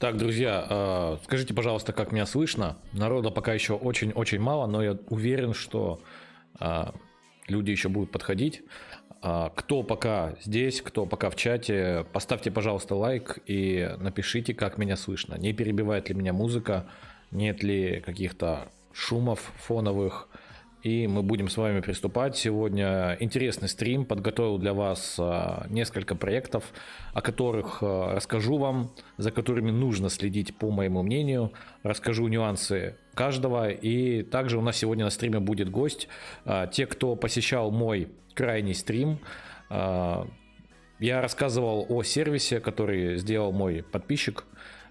Так, друзья, скажите, пожалуйста, как меня слышно? Народа пока еще очень-очень мало, но я уверен, что люди еще будут подходить. Кто пока здесь, кто пока в чате, поставьте, пожалуйста, лайк и напишите, как меня слышно. Не перебивает ли меня музыка, нет ли каких-то шумов фоновых. И мы будем с вами приступать. Сегодня интересный стрим. Подготовил для вас несколько проектов, о которых расскажу вам, за которыми нужно следить, по моему мнению. Расскажу нюансы каждого. И также у нас сегодня на стриме будет гость. Те, кто посещал мой крайний стрим, я рассказывал о сервисе, который сделал мой подписчик.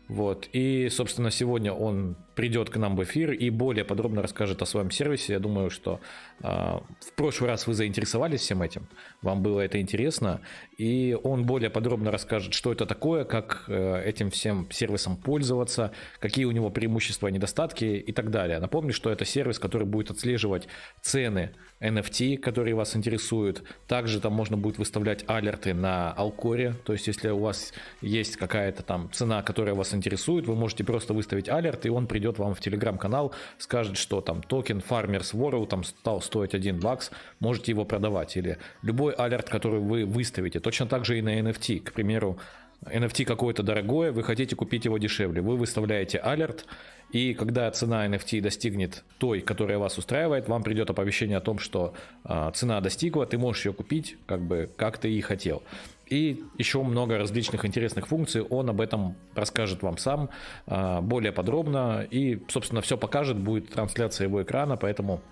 Вот. И, собственно, сегодня он придет к нам в эфир и более подробно расскажет о своем сервисе. Я думаю, что в прошлый раз вы заинтересовались всем этим, вам было это интересно, и он более подробно расскажет, что это такое, как этим всем сервисом пользоваться, какие у него преимущества и недостатки и так далее. Напомню, что это сервис, который будет отслеживать цены NFT, которые вас интересуют. Также там можно будет выставлять алерты на Алкоре, то есть если у вас есть какая-то там цена, которая вас интересует, вы можете просто выставить алерт, и он придет вам в телеграм-канал, скажет, что там токен Farmers World там стал стоить $1, можете его продавать. Или любой алерт, который вы выставите. Точно так же и на NFT. К примеру, NFT какое-то дорогое, вы хотите купить его дешевле. Вы выставляете алерт, и когда цена NFT достигнет той, которая вас устраивает, вам придет оповещение о том, что цена достигла, ты можешь ее купить, как ты и хотел. И еще много различных интересных функций, он об этом расскажет вам сам более подробно. И, собственно, все покажет, будет трансляция его экрана, поэтому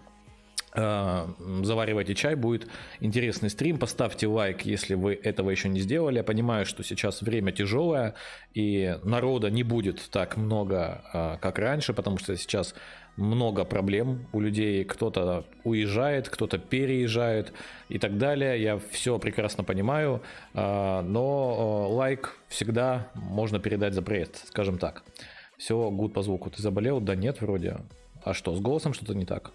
заваривайте чай, будет интересный стрим. Поставьте лайк, если вы этого еще не сделали. Я понимаю, что сейчас время тяжелое и народа не будет так много, как раньше, потому что сейчас много проблем у людей. Кто-то уезжает, кто-то переезжает и так далее. Я все прекрасно понимаю, но лайк всегда можно передать за проезд, скажем так. Все, гуд по звуку. Ты заболел? Да нет, вроде. А что, с голосом что-то не так?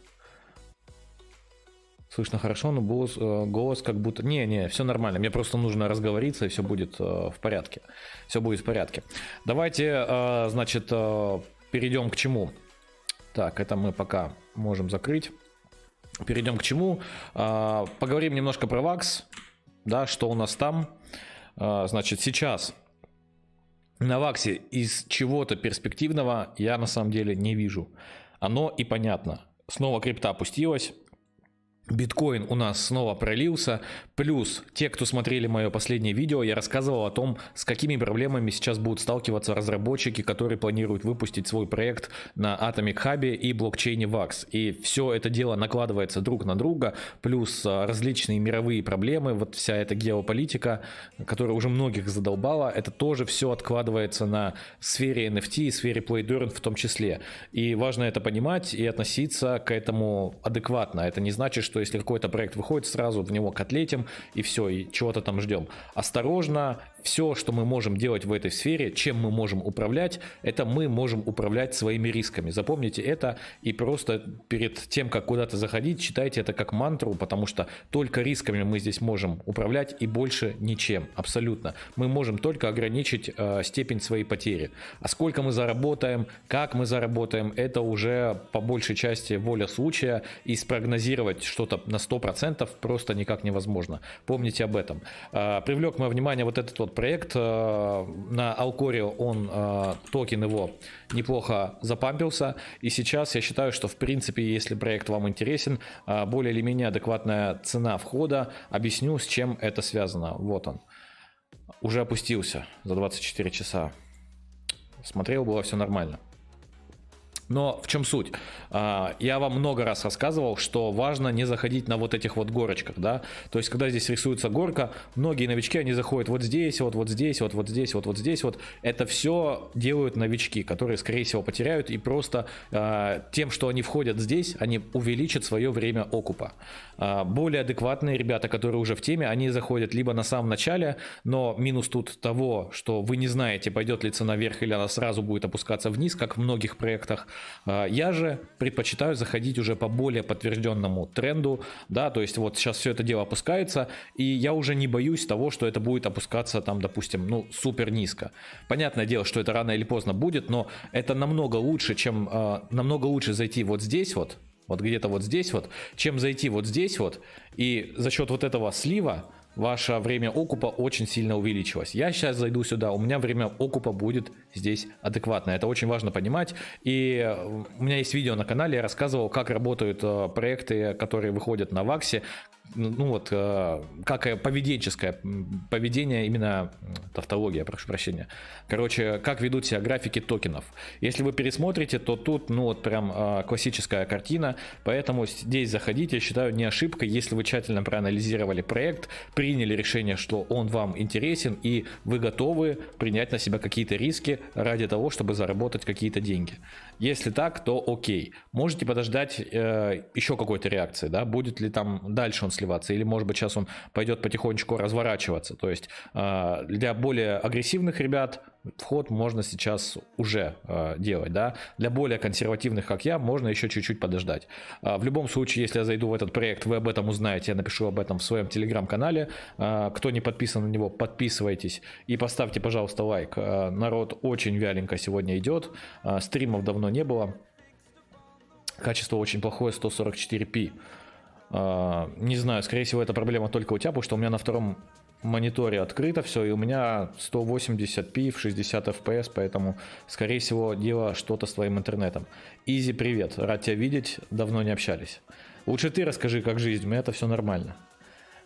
Слышно хорошо, но голос как будто... Не, все нормально. Мне просто нужно разговориться, и все будет в порядке. Все будет в порядке. Давайте, значит, перейдем к чему. Так, это мы пока можем закрыть. Перейдем к чему. Поговорим немножко про Вакс. Да, что у нас там. Значит, сейчас на Ваксе из чего-то перспективного я на самом деле не вижу. Оно и понятно. Снова крипта опустилась. Биткоин у нас снова пролился, плюс те, кто смотрели мое последнее видео, я рассказывал о том, с какими проблемами сейчас будут сталкиваться разработчики, которые планируют выпустить свой проект на Atomic Hub и блокчейне VAX. И все это дело накладывается друг на друга, плюс различные мировые проблемы, вот вся эта геополитика, которая уже многих задолбала, это тоже все откладывается на сфере NFT и сфере Play.Earn в том числе. И важно это понимать и относиться к этому адекватно. Это не значит, что если какой-то проект выходит, сразу в него котлетим и все, и чего-то там ждем. Осторожно, все, что мы можем делать в этой сфере, чем мы можем управлять, это мы можем управлять своими рисками. Запомните это и просто перед тем, как куда-то заходить, читайте это как мантру, потому что только рисками мы здесь можем управлять и больше ничем, абсолютно. Мы можем только ограничить степень своей потери. А сколько мы заработаем, как мы заработаем, это уже по большей части воля случая, и спрогнозировать что-то на 100% просто никак невозможно. Помните об этом. Привлек мое внимание вот этот вот проект. На Алкоре токен его неплохо запампился. И сейчас я считаю, что в принципе, если проект вам интересен, более или менее адекватная цена входа. Объясню, с чем это связано. Вот он. Уже опустился за 24 часа. Смотрел, было все нормально. Но в чем суть? Я вам много раз рассказывал, что важно не заходить на вот этих вот горочках, да. То есть, когда здесь рисуется горка, многие новички, они заходят вот здесь, вот здесь, вот здесь, вот здесь, вот. Это все делают новички, которые, скорее всего, потеряют, и просто тем, что они входят здесь, они увеличат свое время окупа. Более адекватные ребята, которые уже в теме, они заходят либо на самом начале, но минус тут того, что вы не знаете, пойдет ли цена вверх или она сразу будет опускаться вниз, как в многих проектах, Я же предпочитаю заходить уже по более подтвержденному тренду, да, то есть вот сейчас все это дело опускается, и я уже не боюсь того, что это будет опускаться там, допустим, ну, супер низко. Понятное дело, что это рано или поздно будет, но это намного лучше, чем намного лучше зайти вот здесь вот где-то вот здесь вот, чем зайти вот здесь вот, и за счет вот этого слива ваше время окупа очень сильно увеличилось. Я сейчас зайду сюда, у меня время окупа будет здесь адекватно. Это очень важно понимать. И у меня есть видео на канале, я рассказывал, как работают проекты, которые выходят на Ваксе. Ну вот, как поведение, именно тавтология, прошу прощения. Короче, как ведут себя графики токенов. Если вы пересмотрите, то тут, ну вот прям классическая картина. Поэтому здесь заходите, я считаю, не ошибка, если вы тщательно проанализировали проект, приняли решение, что он вам интересен, и вы готовы принять на себя какие-то риски ради того, чтобы заработать какие-то деньги. Если так, то окей. Можете подождать еще какой-то реакции, да, будет ли там дальше он сливаться, или может быть сейчас он пойдет потихонечку разворачиваться. То есть для более агрессивных ребят вход можно сейчас уже делать, да. Для более консервативных, как я, можно еще чуть-чуть подождать. В любом случае, если я зайду в этот проект, вы об этом узнаете, я напишу об этом в своем телеграм-канале. Кто не подписан на него, подписывайтесь и поставьте, пожалуйста, лайк. Народ очень вяленько сегодня идет, стримов давно не было, качество очень плохое, 144p. Не знаю, скорее всего, это проблема только у тебя, потому что у меня на втором мониторе открыто все, и у меня 180p в 60 fps, поэтому, скорее всего, дело что-то с твоим интернетом. Изи, привет, рад тебя видеть, давно не общались. Лучше ты расскажи, как жизнь, у меня это все нормально.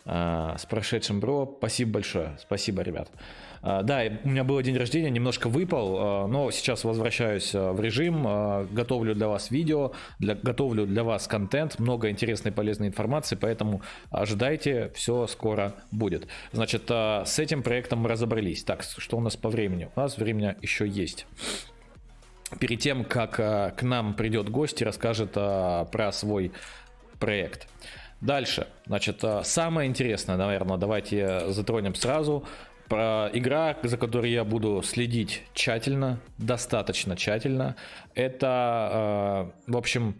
С прошедшим, бро, спасибо большое, спасибо, ребят. Да, у меня был день рождения, немножко выпал, но сейчас возвращаюсь в режим, готовлю для вас видео, готовлю для вас контент, много интересной полезной информации, поэтому ожидайте, все скоро будет. Значит, с этим проектом мы разобрались. Так, что у нас по времени? У нас время еще есть. Перед тем, как к нам придет гость и расскажет про свой проект. Дальше, значит, самое интересное, наверное, давайте затронем сразу. Про игра, за которой я буду следить тщательно, достаточно тщательно. Это, в общем,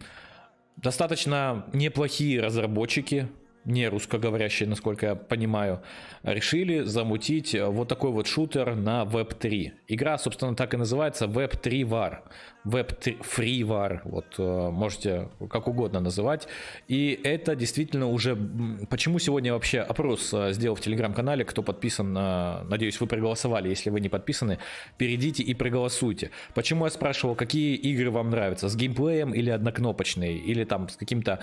достаточно неплохие разработчики, не русскоговорящие, насколько я понимаю, решили замутить вот такой вот шутер на Web3. Игра, собственно, так и называется Web3 War. Web3 Free War, вот можете как угодно называть. И это действительно уже... Почему сегодня я вообще опрос сделал в телеграм-канале, кто подписан, надеюсь, вы проголосовали, если вы не подписаны, перейдите и проголосуйте. Почему я спрашивал, какие игры вам нравятся, с геймплеем или однокнопочные, или там с каким-то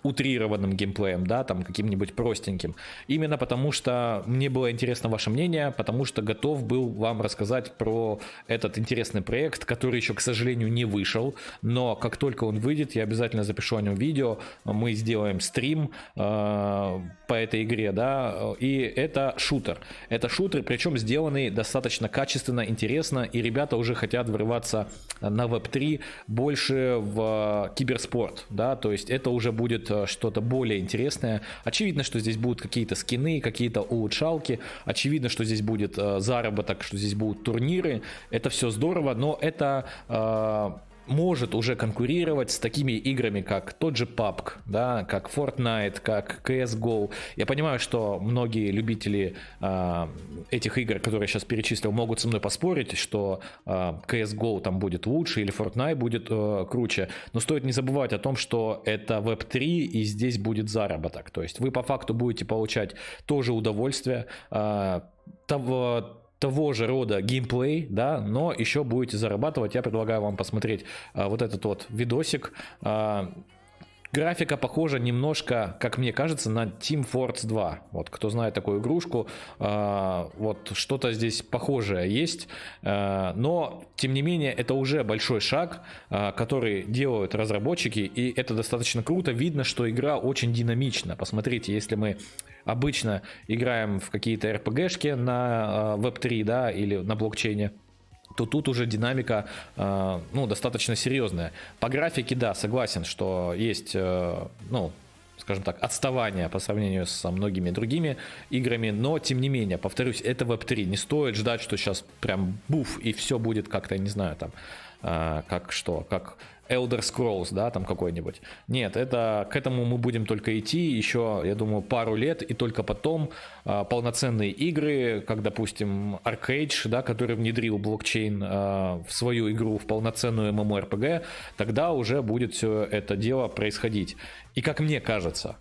утрированным геймплеем, да, там каким-нибудь простеньким. Именно потому, что мне было интересно ваше мнение, потому что готов был вам рассказать про этот интересный проект, который еще, к сожалению, не вышел, но как только он выйдет, я обязательно запишу о нем видео, мы сделаем стрим по этой игре, да, и это шутер. Это шутер, причем сделанный достаточно качественно, интересно, и ребята уже хотят врываться на Web3 больше в киберспорт, да, то есть это уже будет что-то более интересное. Очевидно, что здесь будут какие-то скины, какие-то улучшалки, очевидно, что здесь будет заработок, что здесь будут турниры, это все здорово, но это может уже конкурировать с такими играми, как тот же PUBG, да, как Fortnite, как CSGO. Я понимаю, что многие любители этих игр, которые я сейчас перечислил, могут со мной поспорить, что CSGO там будет лучше или Fortnite будет круче, но стоит не забывать о том, что это Web3 и здесь будет заработок. То есть вы по факту будете получать тоже удовольствие того же рода геймплей, да, но еще будете зарабатывать. Я предлагаю вам посмотреть вот этот вот видосик. Графика похожа немножко, как мне кажется, на Team Fortress 2. Вот, кто знает такую игрушку, вот что-то здесь похожее есть. Но, тем не менее, это уже большой шаг, который делают разработчики, и это достаточно круто. Видно, что игра очень динамична. Посмотрите, если мы обычно играем в какие-то RPG-шки на Web3, да, или на блокчейне, то тут уже динамика ну, достаточно серьезная. По графике, да, согласен, что есть, ну, скажем так, отставание по сравнению со многими другими играми, но тем не менее, повторюсь, это Web3. Не стоит ждать, что сейчас прям буф и все будет как-то, не знаю, там как что, как Elder Scrolls, да, там какой-нибудь. Нет, это к этому мы будем только идти еще, я думаю, пару лет, и только потом полноценные игры, как, допустим, Arcade, да, который внедрил блокчейн в свою игру, в полноценную MMORPG, тогда уже будет все это дело происходить. И как мне кажется,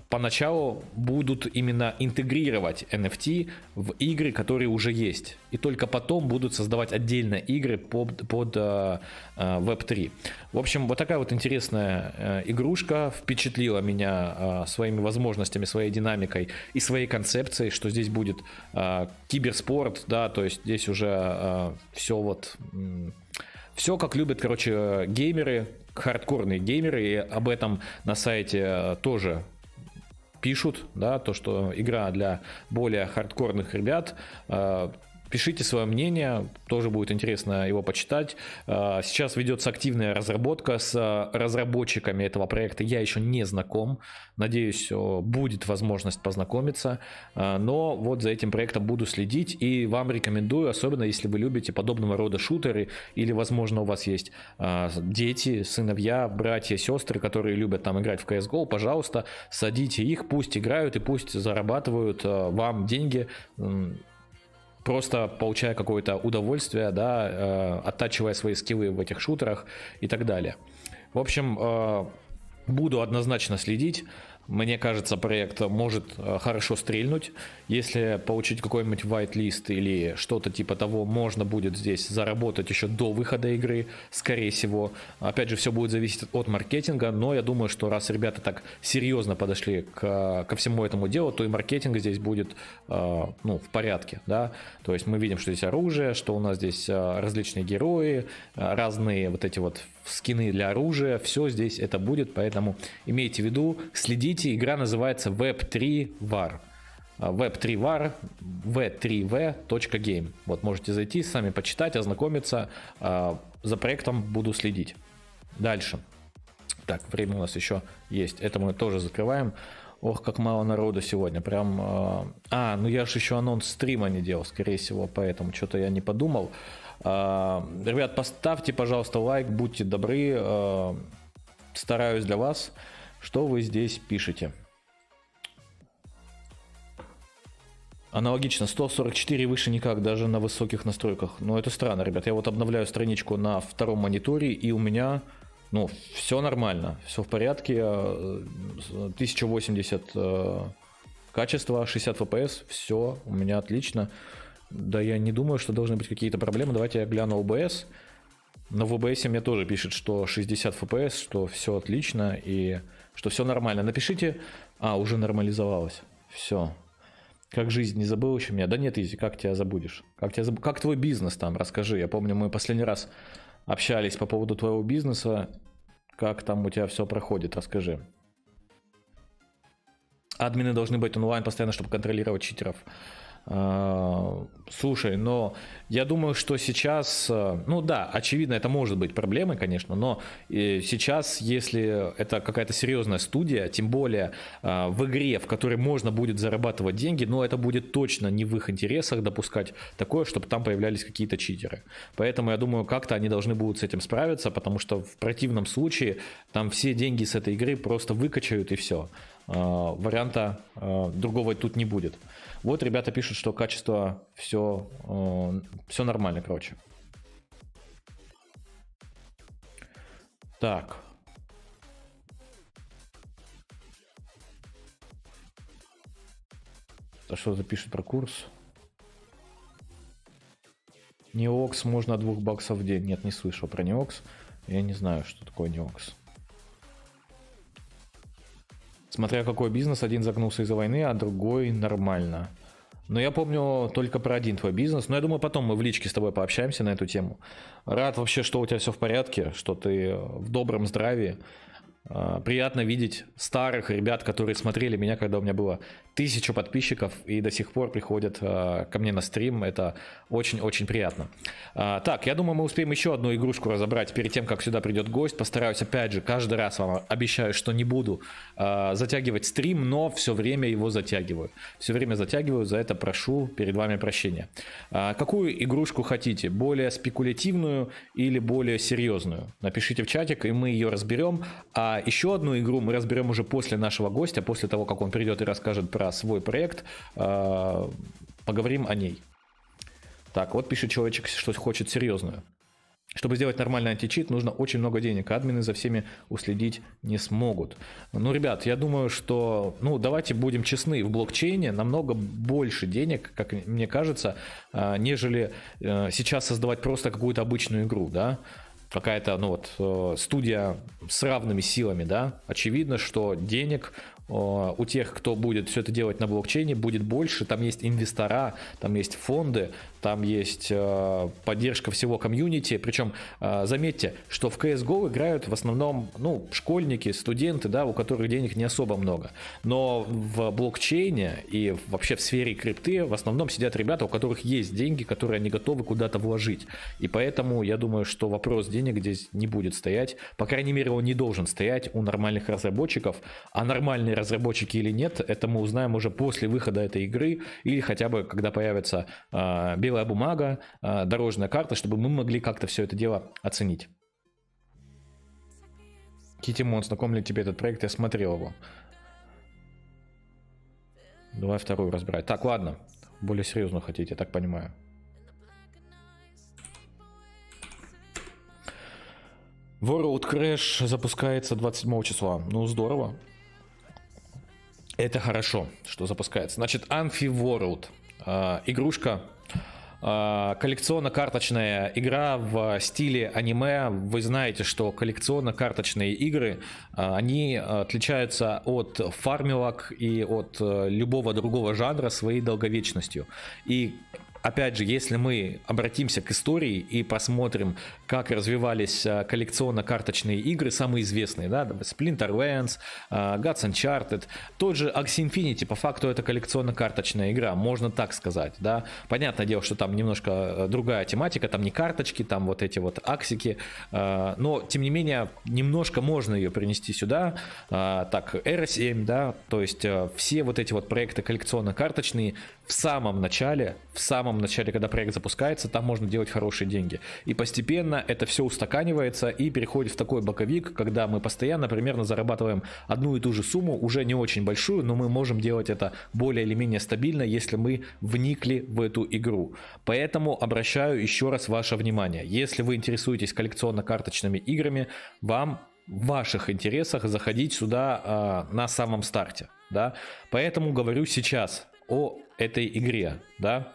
поначалу будут именно интегрировать NFT в игры, которые уже есть. И только потом будут создавать отдельно игры под Web3. В общем, вот такая вот интересная игрушка впечатлила меня своими возможностями, своей динамикой и своей концепцией, что здесь будет киберспорт, да, то есть здесь уже все вот... Все, как любят, короче, геймеры, хардкорные геймеры, и об этом на сайте тоже пишут, да, то, что игра для более хардкорных ребят. Пишите свое мнение, тоже будет интересно его почитать. Сейчас ведется активная разработка с разработчиками этого проекта. Я еще не знаком. Надеюсь, будет возможность познакомиться. Но вот за этим проектом буду следить и вам рекомендую, особенно если вы любите подобного рода шутеры или, возможно, у вас есть дети, сыновья, братья, сестры, которые любят там играть в CSGO, пожалуйста, садите их, пусть играют и пусть зарабатывают вам деньги, просто получая какое-то удовольствие, да, оттачивая свои скиллы в этих шутерах и так далее. В общем, буду однозначно следить. Мне кажется, проект может хорошо стрельнуть. Если получить какой-нибудь whitelist или что-то типа того, можно будет здесь заработать еще до выхода игры, скорее всего. Опять же, все будет зависеть от маркетинга, но я думаю, что раз ребята так серьезно подошли ко всему этому делу, то и маркетинг здесь будет в порядке, да. То есть мы видим, что здесь оружие, что у нас здесь различные герои, разные вот эти вот скины для оружия, все здесь это будет, поэтому имейте в виду, следите. Игра называется Web3 War. Web3 War, v3v.game. Вот можете зайти, сами почитать, ознакомиться. За проектом буду следить. Дальше. Так, время у нас еще есть. Это мы тоже закрываем. Ох, как мало народу сегодня. Прям... ну я же еще анонс стрима не делал, скорее всего, поэтому что-то я не подумал. Ребят, поставьте, пожалуйста, лайк, будьте добры. Стараюсь для вас. Что вы здесь пишете? Аналогично, 144 выше никак, даже на высоких настройках. Но это странно, ребят. Я вот обновляю страничку на втором мониторе, и у меня, все нормально. Все в порядке. 1080 качество, 60 FPS. Все у меня отлично. Да я не думаю, что должны быть какие-то проблемы. Давайте я гляну OBS. Но в OBS мне тоже пишет, что 60 FPS, что все отлично и что все нормально. Напишите. Уже нормализовалось. Все. Как жизнь, не забыл еще меня? Да нет, Изи, как тебя забудешь? Как твой бизнес там? Расскажи. Я помню, мы последний раз общались по поводу твоего бизнеса. Как там у тебя все проходит? Расскажи. Админы должны быть онлайн постоянно, чтобы контролировать читеров. Слушай, но я думаю, что сейчас, очевидно, это может быть проблемой, конечно, но сейчас, если это какая-то серьезная студия, тем более в игре, в которой можно будет зарабатывать деньги, это будет точно не в их интересах допускать такое, чтобы там появлялись какие-то читеры. Поэтому я думаю, как-то они должны будут с этим справиться, потому что в противном случае там все деньги с этой игры просто выкачают и все. Варианта другого тут не будет. Вот ребята пишут, что качество все нормально, короче. Так. Что-то пишет про курс. Неокс можно от $2 в день. Нет, не слышал про Неокс. Я не знаю, что такое Неокс. Смотря какой бизнес, один загнулся из-за войны, а другой нормально. Но я помню только про один твой бизнес. Но я думаю, потом мы в личке с тобой пообщаемся на эту тему. Рад вообще, что у тебя все в порядке, что ты в добром здравии. Приятно видеть старых ребят, которые смотрели меня, когда у меня было 1000 подписчиков и до сих пор приходят ко мне на стрим. Это очень-очень приятно. Так, я думаю, мы успеем еще одну игрушку разобрать перед тем, как сюда придет гость. Постараюсь, опять же, каждый раз вам обещаю, что не буду затягивать стрим, но все время его затягиваю. Все время затягиваю, за это прошу перед вами прощения. Какую игрушку хотите? Более спекулятивную или более серьезную? Напишите в чатик, и мы ее разберем. А еще одну игру мы разберем уже после нашего гостя, после того, как он придет и расскажет про свой проект. Поговорим о ней. Так, вот пишет человечек, что хочет серьезную. Чтобы сделать нормальный античит, нужно очень много денег. Админы за всеми уследить не смогут. Ну, ребят, я думаю, что... Ну, давайте будем честны. В блокчейне намного больше денег, как мне кажется, нежели сейчас создавать просто какую-то обычную игру, да? Какая-то, ну вот, студия с равными силами, да? Очевидно, что денег у тех, кто будет все это делать на блокчейне, будет больше. Там есть инвестора, там есть фонды, там есть поддержка всего комьюнити. Причем заметьте, что в CSGO играют в основном, ну, школьники, студенты, да, у которых денег не особо много. Но в блокчейне и вообще в сфере крипты в основном сидят ребята, у которых есть деньги, которые они готовы куда-то вложить. И поэтому я думаю, что вопрос денег здесь не будет стоять. По крайней мере, он не должен стоять у нормальных разработчиков. А нормальные разработчики или нет, это мы узнаем уже после выхода этой игры или хотя бы когда появится белая бумага, дорожная карта, чтобы мы могли как-то все это дело оценить. Китимон, знаком ли тебе этот проект? Я смотрел его. Давай вторую разбирать. Так, ладно. Более серьезно хотите, я так понимаю. World Crash запускается 27 числа. Ну, здорово. Это хорошо, что запускается. Значит, Amphiworld. Игрушка. Коллекционно-карточная игра в стиле аниме. Вы знаете, что коллекционно-карточные игры, они отличаются от фармилок и от любого другого жанра своей долговечностью. И опять же, если мы обратимся к истории и посмотрим, как развивались коллекционно-карточные игры, самые известные, да, Splinterlands, Gods Uncharted, тот же Axie Infinity, по факту это коллекционно-карточная игра, можно так сказать, да. Понятное дело, что там немножко другая тематика, там не карточки, там вот эти вот аксики, но, тем не менее, немножко можно ее принести сюда, так, R7, да, то есть все вот эти вот проекты коллекционно-карточные в самом начале, когда проект запускается, там можно делать хорошие деньги. И постепенно это все устаканивается и переходит в такой боковик, когда мы постоянно примерно зарабатываем одну и ту же сумму, уже не очень большую, но мы можем делать это более или менее стабильно, если мы вникли в эту игру. Поэтому обращаю еще раз ваше внимание. Если вы интересуетесь коллекционно-карточными играми, вам в ваших интересах заходить сюда на самом старте. Да? Поэтому говорю сейчас о этой игре, да.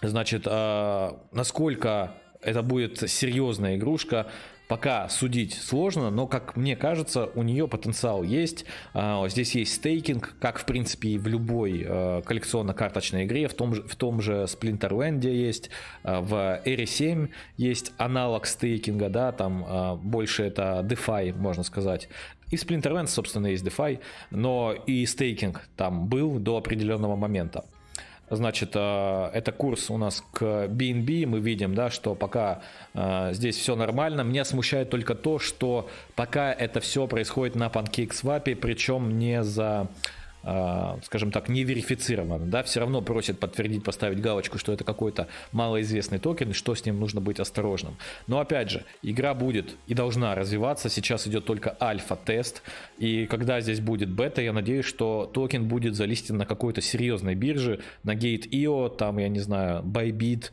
Значит, насколько это будет серьезная игрушка, пока судить сложно, но, как мне кажется, у нее потенциал есть. Здесь есть стейкинг, как, в принципе, и в любой коллекционно-карточной игре. В том же Splinterland есть, в Area 7 есть аналог стейкинга, да, там больше это DeFi, можно сказать. И в Splinterland, собственно, есть DeFi, но и стейкинг там был до определенного момента. Значит, это курс у нас к BNB, мы видим, да, что пока здесь все нормально. Меня смущает только то, что пока это все происходит на PancakeSwap, причем не за... скажем так, не верифицировано, да, все равно просит подтвердить, поставить галочку, что это какой-то малоизвестный токен, и что с ним нужно быть осторожным. Но опять же, игра будет и должна развиваться, сейчас идет только альфа-тест, и когда здесь будет бета, я надеюсь, что токен будет залистен на какой-то серьезной бирже, на Gate.io, там, я не знаю, Bybit,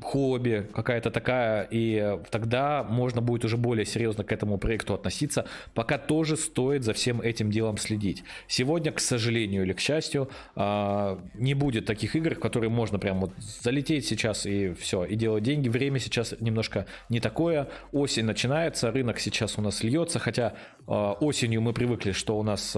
хобби какая-то такая, и тогда можно будет уже более серьезно к этому проекту относиться. Пока тоже стоит за всем этим делом следить. Сегодня, к сожалению или к счастью, не будет таких игр, в которые можно прям вот залететь сейчас и все, и делать деньги. Время сейчас немножко не такое. Осень начинается, рынок сейчас у нас льется, хотя осенью мы привыкли, что у нас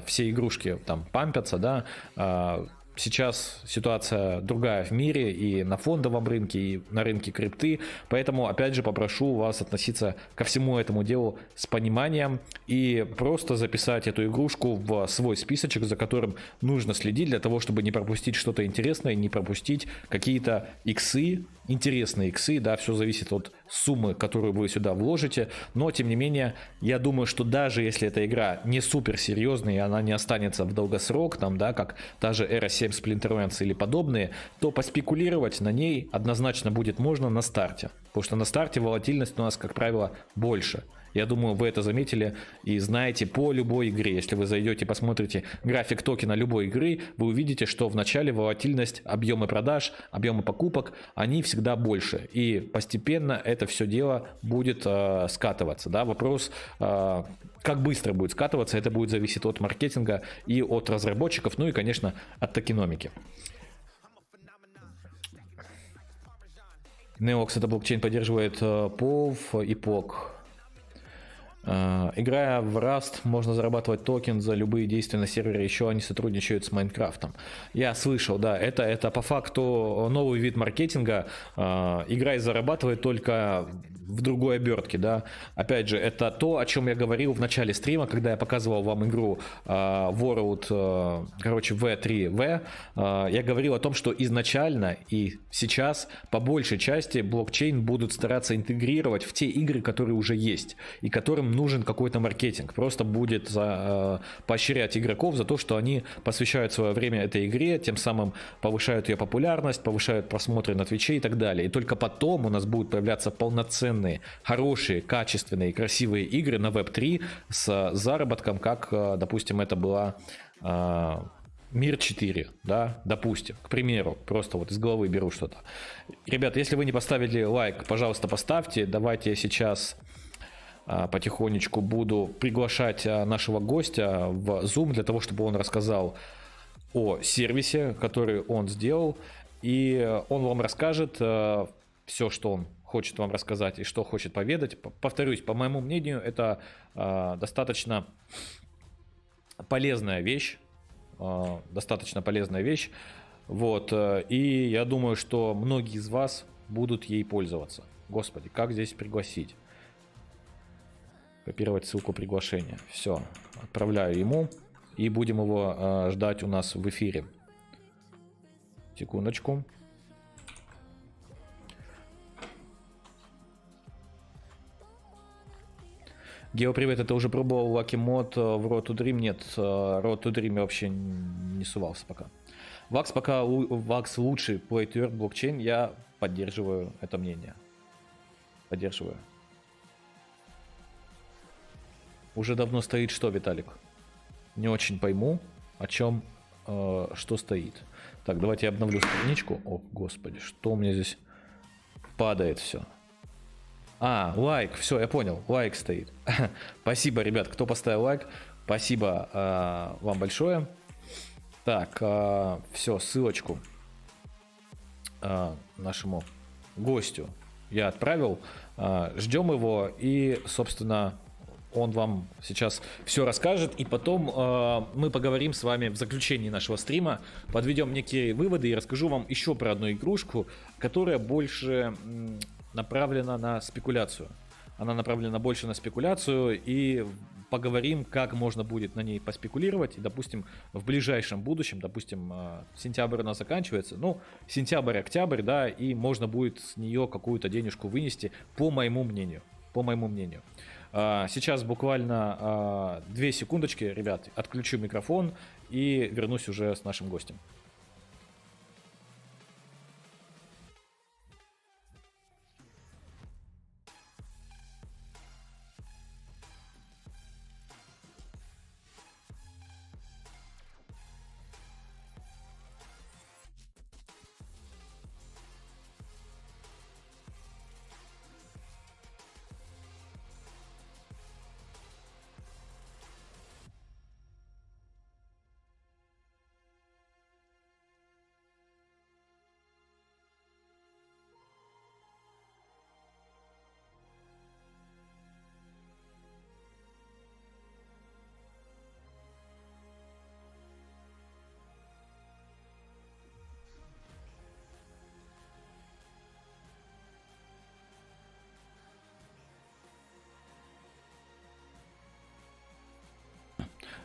все игрушки там пампятся, да, сейчас ситуация другая в мире и на фондовом рынке, и на рынке крипты, поэтому опять же попрошу вас относиться ко всему этому делу с пониманием и просто записать эту игрушку в свой списочек, за которым нужно следить для того, чтобы не пропустить что-то интересное, не пропустить какие-то иксы, интересные иксы, да, все зависит от суммы, которую вы сюда вложите, но тем не менее, я думаю, что даже если эта игра не супер серьезная и она не останется в долгосрок, там, да, как та же Era 7 Splinterlands или подобные, то поспекулировать на ней однозначно будет можно на старте, потому что на старте волатильность у нас, как правило, больше. Я думаю, вы это заметили и знаете по любой игре. Если вы зайдете и посмотрите график токена любой игры, вы увидите, что в начале волатильность, объемы продаж, объемы покупок, они всегда больше. И постепенно это все дело будет скатываться. Да? Вопрос, как быстро будет скатываться, это будет зависеть от маркетинга и от разработчиков, ну и, конечно, от токеномики. Neox это блокчейн поддерживает POV и POC. Играя в Rust, можно зарабатывать токен за любые действия на сервере, еще они сотрудничают с Майнкрафтом. Я слышал, да, это по факту новый вид маркетинга. Игра и зарабатывает только в другой обертке, да. Опять же, это то, о чем я говорил в начале стрима, когда я показывал вам игру World, короче, V3V. Я говорил о том, что изначально и сейчас по большей части блокчейн будут стараться интегрировать в те игры, которые уже есть, и которым нужен какой-то маркетинг. Просто будет поощрять игроков за то, что они посвящают свое время этой игре, тем самым повышают ее популярность, повышают просмотры на Твиче и так далее. И только потом у нас будут появляться полноценные, хорошие, качественные, красивые игры на Web3 с заработком, как, допустим, это была Мир 4, да, допустим, к примеру, просто вот из головы беру что-то. Ребят, если вы не поставили лайк, пожалуйста, поставьте. Давайте я сейчас потихонечку буду приглашать нашего гостя в Zoom для того, чтобы он рассказал о сервисе, который он сделал, и он вам расскажет все, что он хочет вам рассказать и что хочет поведать. Повторюсь, по моему мнению, это достаточно полезная вещь, вот, и я думаю, что многие из вас будут ей пользоваться. Господи, как здесь пригласить? Копировать ссылку приглашения. Все, отправляю ему и будем его ждать у нас в эфире. Секундочку. Гео, привет, это уже пробовал Lucky Mod в Road to Dream? Нет, Road to Dream я вообще не сувался пока. Vax лучший Play to Earn блокчейн, я поддерживаю это мнение. Поддерживаю. Уже давно стоит что, Виталик? Не очень пойму, о чем, что стоит. Так, давайте я обновлю страничку. О, господи, что у меня здесь падает все. Лайк, все, я понял, лайк стоит. Спасибо, ребят, кто поставил лайк, спасибо вам большое. Так, все, ссылочку нашему гостю я отправил. Ждем его, и, собственно, он вам сейчас все расскажет, и потом мы поговорим с вами в заключении нашего стрима, подведем некие выводы и расскажу вам еще про одну игрушку, которая больше направлена на спекуляцию. Она направлена больше на спекуляцию, и поговорим, как можно будет на ней поспекулировать. И, допустим, в ближайшем будущем, допустим, сентябрь у нас заканчивается, ну, сентябрь-октябрь, да, и можно будет с нее какую-то денежку вынести, по моему мнению. По моему мнению. Сейчас буквально 2 секундочки, ребят, отключу микрофон и вернусь уже с нашим гостем.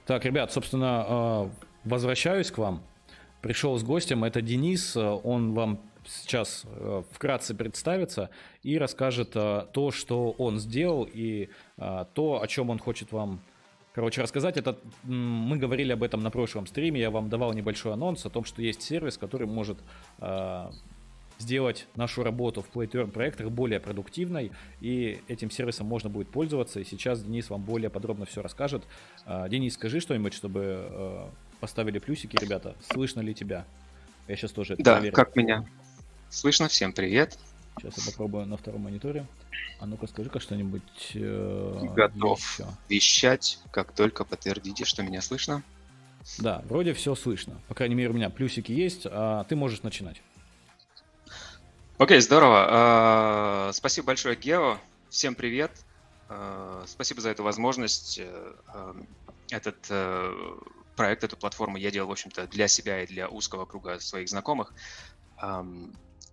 Так, ребят, собственно, возвращаюсь к вам. Пришел с гостем, это Денис, он вам сейчас вкратце представится и расскажет то, что он сделал и то, о чем он хочет вам, рассказать. Это мы говорили об этом на прошлом стриме, я вам давал небольшой анонс о том, что есть сервис, который может сделать нашу работу в Play to Earn проектах более продуктивной, и этим сервисом можно будет пользоваться, и сейчас Денис вам более подробно все расскажет. Денис, скажи что-нибудь, чтобы поставили плюсики, ребята. Слышно ли тебя? Я сейчас тоже это проверю. Да, как меня слышно? Всем привет. Сейчас я попробую на втором мониторе. А ну-ка скажи-ка что-нибудь Готов еще. вещать, как только подтвердите, что меня слышно. Да, вроде все слышно. По крайней мере, у меня плюсики есть, а ты можешь начинать. Окей, здорово. Спасибо большое, Гео. Всем привет. Спасибо за эту возможность. Этот проект, эту платформу я делал, в общем-то, для себя и для узкого круга своих знакомых.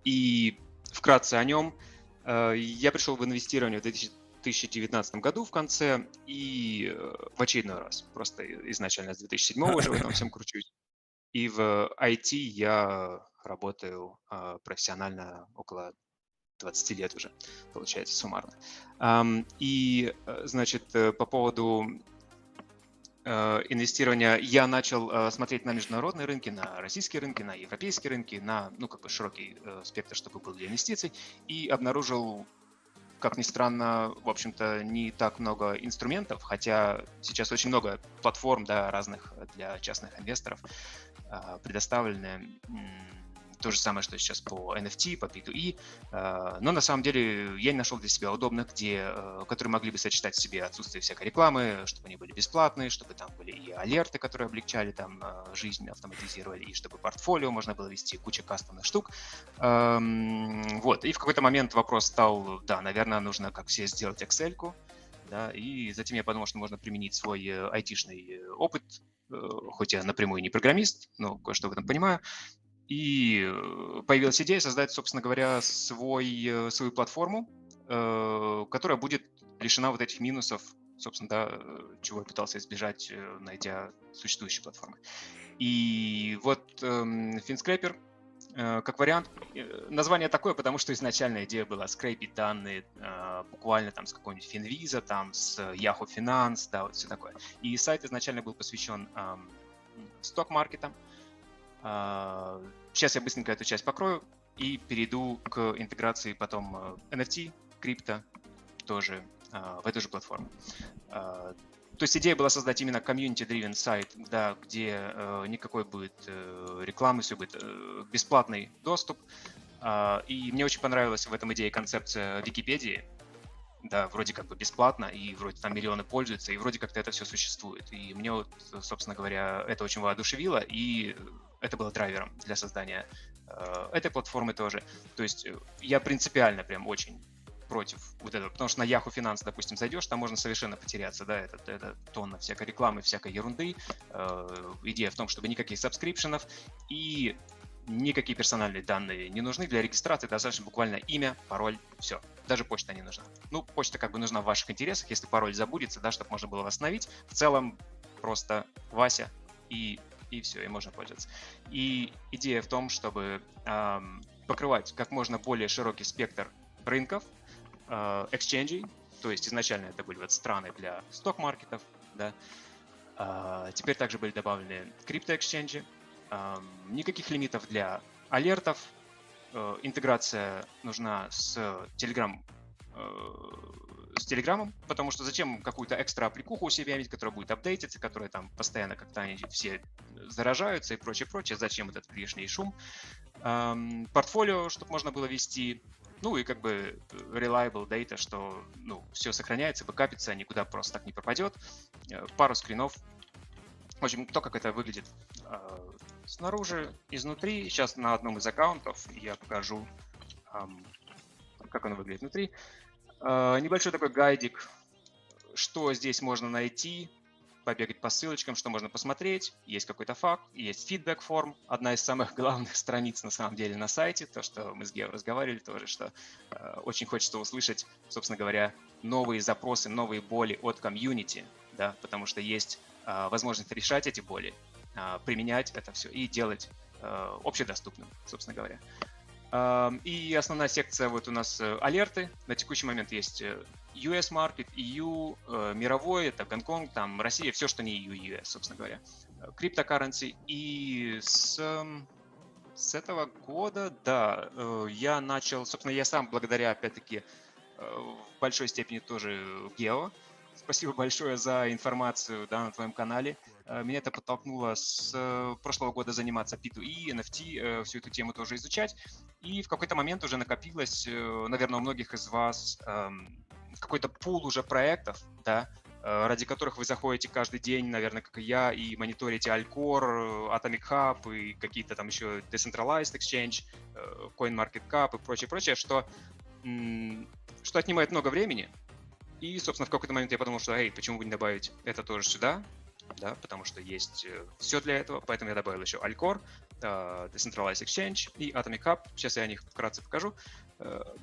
И вкратце о нем. Я пришел в инвестирование в 2019 году в конце и в очередной раз. Просто изначально с 2007 уже в этом всем кручусь. И в IT я работаю профессионально около 20 лет уже, получается, суммарно. И, значит, по поводу инвестирования я начал смотреть на международные рынки, на российские рынки, на европейские рынки, на, широкий спектр, чтобы был для инвестиций, и обнаружил, как ни странно, в общем-то, не так много инструментов, хотя сейчас очень много платформ, да, разных для частных инвесторов предоставлены. То же самое, что сейчас по NFT, по P2E, но на самом деле я не нашел для себя удобных, которые могли бы сочетать в себе отсутствие всякой рекламы, чтобы они были бесплатные, чтобы там были и алерты, которые облегчали там жизнь, автоматизировали, и чтобы портфолио можно было вести, куча кастомных штук. Вот, и в какой-то момент вопрос стал, да, наверное, нужно, как все, сделать Excel-ку, да, и затем я подумал, что можно применить свой айтишный опыт, хоть я напрямую не программист, но кое-что в этом понимаю. И появилась идея создать, собственно говоря, свою платформу, которая будет лишена вот этих минусов, собственно, да, чего я пытался избежать, найдя существующие платформы. И вот FinScraper, как вариант, название такое, потому что изначально идея была скрепить данные буквально там с какого-нибудь FinVisa, там с Yahoo Finance, да, вот все такое. И сайт изначально был посвящен сток-маркетам. Сейчас я быстренько эту часть покрою и перейду к интеграции потом NFT, крипто, тоже в эту же платформу. То есть идея была создать именно community-driven сайт, да, где никакой будет рекламы, все будет бесплатный доступ. И мне очень понравилась в этом идее концепция Википедии. Да, вроде как бы бесплатно, и вроде там миллионы пользуются, и вроде как-то это все существует. И мне вот, собственно говоря, это очень воодушевило, и это было драйвером для создания этой платформы тоже. То есть я принципиально прям очень против вот этого, потому что на Yahoo Finance, допустим, зайдешь, там можно совершенно потеряться, да, это тонна всякой рекламы, всякой ерунды. Идея в том, чтобы никаких сабскрипшенов и никакие персональные данные не нужны для регистрации, достаточно буквально имя, пароль, все. Даже почта не нужна. Ну, почта как бы нужна в ваших интересах, если пароль забудется, да, чтобы можно было восстановить. В целом просто Вася и все, и можно пользоваться. И идея в том, чтобы покрывать как можно более широкий спектр рынков, эксченджей, то есть изначально это были вот страны для сток-маркетов, да. Теперь также были добавлены крипто-эксченджи, никаких лимитов для алертов, интеграция нужна с Telegram, потому что зачем какую-то экстра аппликуху у себя иметь, которая будет апдейтиться, которая там постоянно как-то они все заражаются и прочее, зачем этот лишний шум. Портфолио, чтобы можно было вести, ну и как бы reliable data, что все сохраняется, бэкапится, никуда просто так не пропадет. Пару скринов. В общем, то, как это выглядит снаружи, изнутри. Сейчас на одном из аккаунтов я покажу, как оно выглядит внутри. Небольшой такой гайдик, что здесь можно найти, побегать по ссылочкам, что можно посмотреть. Есть какой-то факт, есть фидбэк-форм, одна из самых главных страниц на самом деле на сайте, то, что мы с Гео разговаривали тоже, что очень хочется услышать, собственно говоря, новые запросы, новые боли от комьюнити, да, потому что есть возможность решать эти боли, применять это все и делать общедоступным, собственно говоря. И основная секция вот у нас алерты. На текущий момент есть US Market, EU, мировой, это Гонконг, там Россия, все, что не EU, US, собственно говоря. Криптокарренси. И с этого года, да, я начал, собственно, я сам благодаря, опять-таки, в большой степени тоже Гео. Спасибо большое за информацию, да, на твоем канале. Меня это подтолкнуло с прошлого года заниматься P2E, NFT, всю эту тему тоже изучать. И в какой-то момент уже накопилось, наверное, у многих из вас какой-то пул уже проектов, да, ради которых вы заходите каждый день, наверное, как и я, и мониторите Alcor, Atomic Hub и какие-то там еще Decentralized Exchange, CoinMarketCap и прочее, что отнимает много времени. И, собственно, в какой-то момент я подумал, что, почему бы не добавить это тоже сюда, да, потому что есть все для этого, поэтому я добавил еще Alcor, Decentralized Exchange и Atomic Hub. Сейчас я о них вкратце покажу,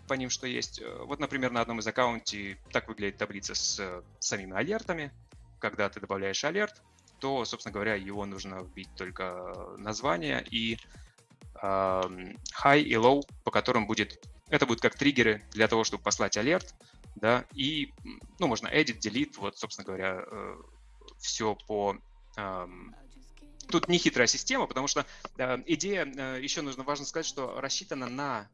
по ним что есть. Вот, например, на одном из аккаунтов так выглядит таблица с самими алертами. Когда ты добавляешь алерт, то, собственно говоря, его нужно вбить только название и high и low, по которым это будет как триггеры для того, чтобы послать алерт, да, и, можно edit, delete, вот, собственно говоря, все по... Тут не хитрая система, потому что идея, еще важно сказать, что рассчитана на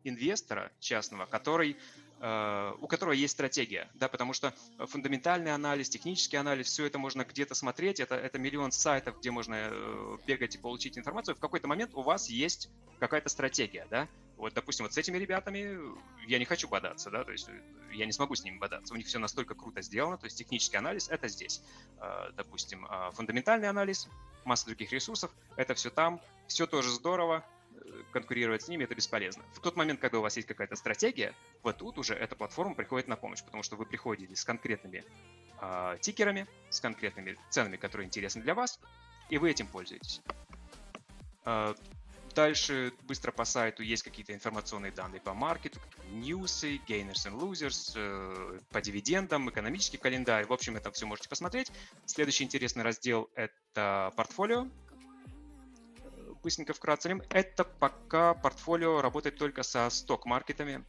инвестора частного, у которого есть стратегия, да, потому что фундаментальный анализ, технический анализ, все это можно где-то смотреть, это миллион сайтов, где можно бегать и получить информацию. В какой-то момент у вас есть какая-то стратегия, да. Вот, допустим, вот с этими ребятами я не хочу бодаться, да, то есть я не смогу с ними бодаться. У них все настолько круто сделано, то есть технический анализ — это здесь. Допустим, фундаментальный анализ, масса других ресурсов, это все там, все тоже здорово, конкурировать с ними — это бесполезно. В тот момент, когда у вас есть какая-то стратегия, вот тут уже эта платформа приходит на помощь, потому что вы приходите с конкретными тикерами, с конкретными ценами, которые интересны для вас, и вы этим пользуетесь. Дальше быстро по сайту есть какие-то информационные данные по маркету, ньюсы, gainers and losers, по дивидендам, экономический календарь. В общем, это все можете посмотреть. Следующий интересный раздел — это портфолио. Быстренько вкратце. Это пока портфолио работает только со сток-маркетами.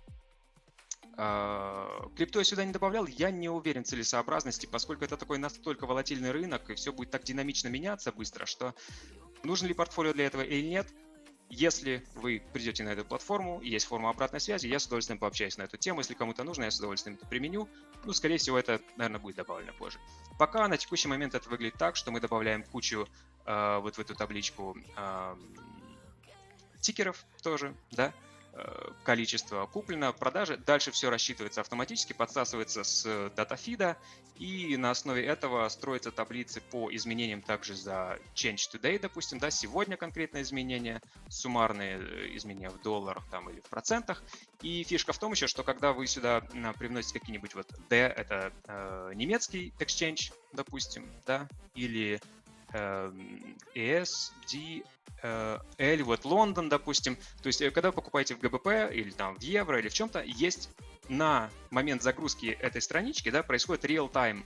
Крипту я сюда не добавлял, я не уверен в целесообразности, поскольку это такой настолько волатильный рынок, и все будет так динамично меняться быстро, что нужно ли портфолио для этого или нет. Если вы придете на эту платформу и есть форма обратной связи, я с удовольствием пообщаюсь на эту тему. Если кому-то нужно, я с удовольствием это применю. Скорее всего, это, наверное, будет добавлено позже. Пока на текущий момент это выглядит так, что мы добавляем кучу вот в эту табличку тикеров тоже, да, количество куплено, продажи. Дальше все рассчитывается автоматически, подсасывается с датафида, и на основе этого строятся таблицы по изменениям также за Change Today, допустим, да, сегодня конкретное изменение, суммарные изменения в долларах там или в процентах. И фишка в том еще, что когда вы сюда привносите какие-нибудь вот D, это немецкий exchange, допустим, да, или ES, D, L, вот Лондон, допустим. То есть, когда вы покупаете в ГБП или там в евро или в чем-то, есть на момент загрузки этой странички, да, происходит real-time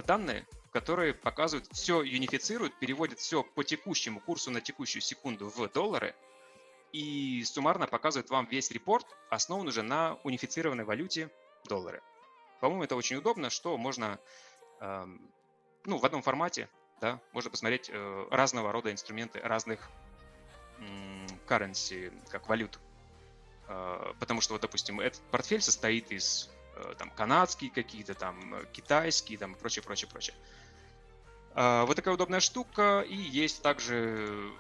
данные, которые показывают, все юнифицируют, переводят все по текущему курсу на текущую секунду в доллары и суммарно показывают вам весь репорт, основан уже на унифицированной валюте доллары. По-моему, это очень удобно, что можно в одном формате, да, можно посмотреть разного рода инструменты разных currency, как валют. Потому что, вот, допустим, этот портфель состоит из там канадские какие-то, там китайские, там прочее. Вот такая удобная штука. И есть также,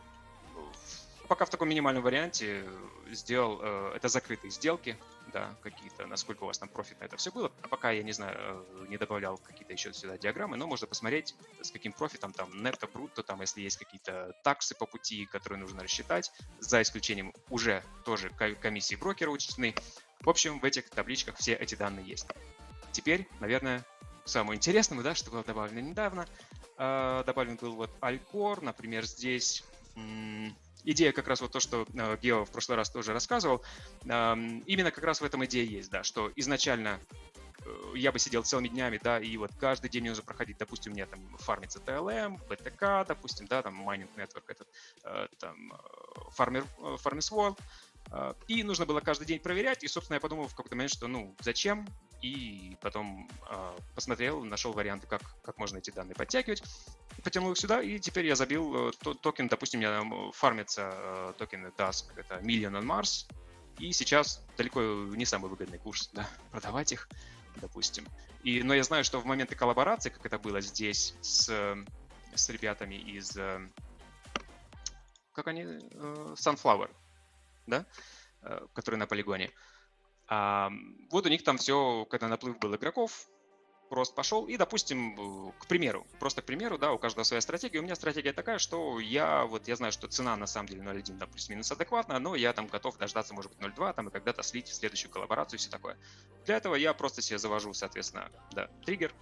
пока в таком минимальном варианте, сделал это закрытые сделки, да, какие-то, насколько у вас там профит на это все было. Пока я не знаю, не добавлял какие-то еще сюда диаграммы, но можно посмотреть, с каким профитом там нетто, брутто, там, если есть какие-то таксы по пути, которые нужно рассчитать, за исключением уже тоже комиссии брокера учтены. В общем, в этих табличках все эти данные есть. Теперь, наверное, к самому интересному, да, что было добавлено недавно. Добавлен был вот Alcor, например, здесь... Идея как раз вот то, что Гео в прошлый раз тоже рассказывал, именно как раз в этом идея есть, да, что изначально я бы сидел целыми днями, да, и вот каждый день нужно проходить, допустим, у меня там фармится TLM, BTK, допустим, да, там майнинг network, этот, там, Farmers World, и нужно было каждый день проверять, и, собственно, я подумал в какой-то момент, что, ну, зачем, и потом посмотрел, нашел варианты, как можно эти данные подтягивать, потянул их сюда, и теперь я забил токен, допустим, у меня там фармится токены Dusk, это Million on Mars, и сейчас далеко не самый выгодный курс, да, продавать их, допустим. Но я знаю, что в моменты коллаборации, как это было здесь с ребятами из, как они, Sunflower, да, которые на полигоне, вот у них там все, когда наплыв был игроков, рост пошел, и, допустим, к примеру, да, у каждого своя стратегия. У меня стратегия такая, что я знаю, что цена на самом деле 0.1 там плюс-минус адекватна, но я там готов дождаться, может быть, 0.2 там и когда-то слить в следующую коллаборацию и все такое. Для этого я просто себе завожу, соответственно, да, триггер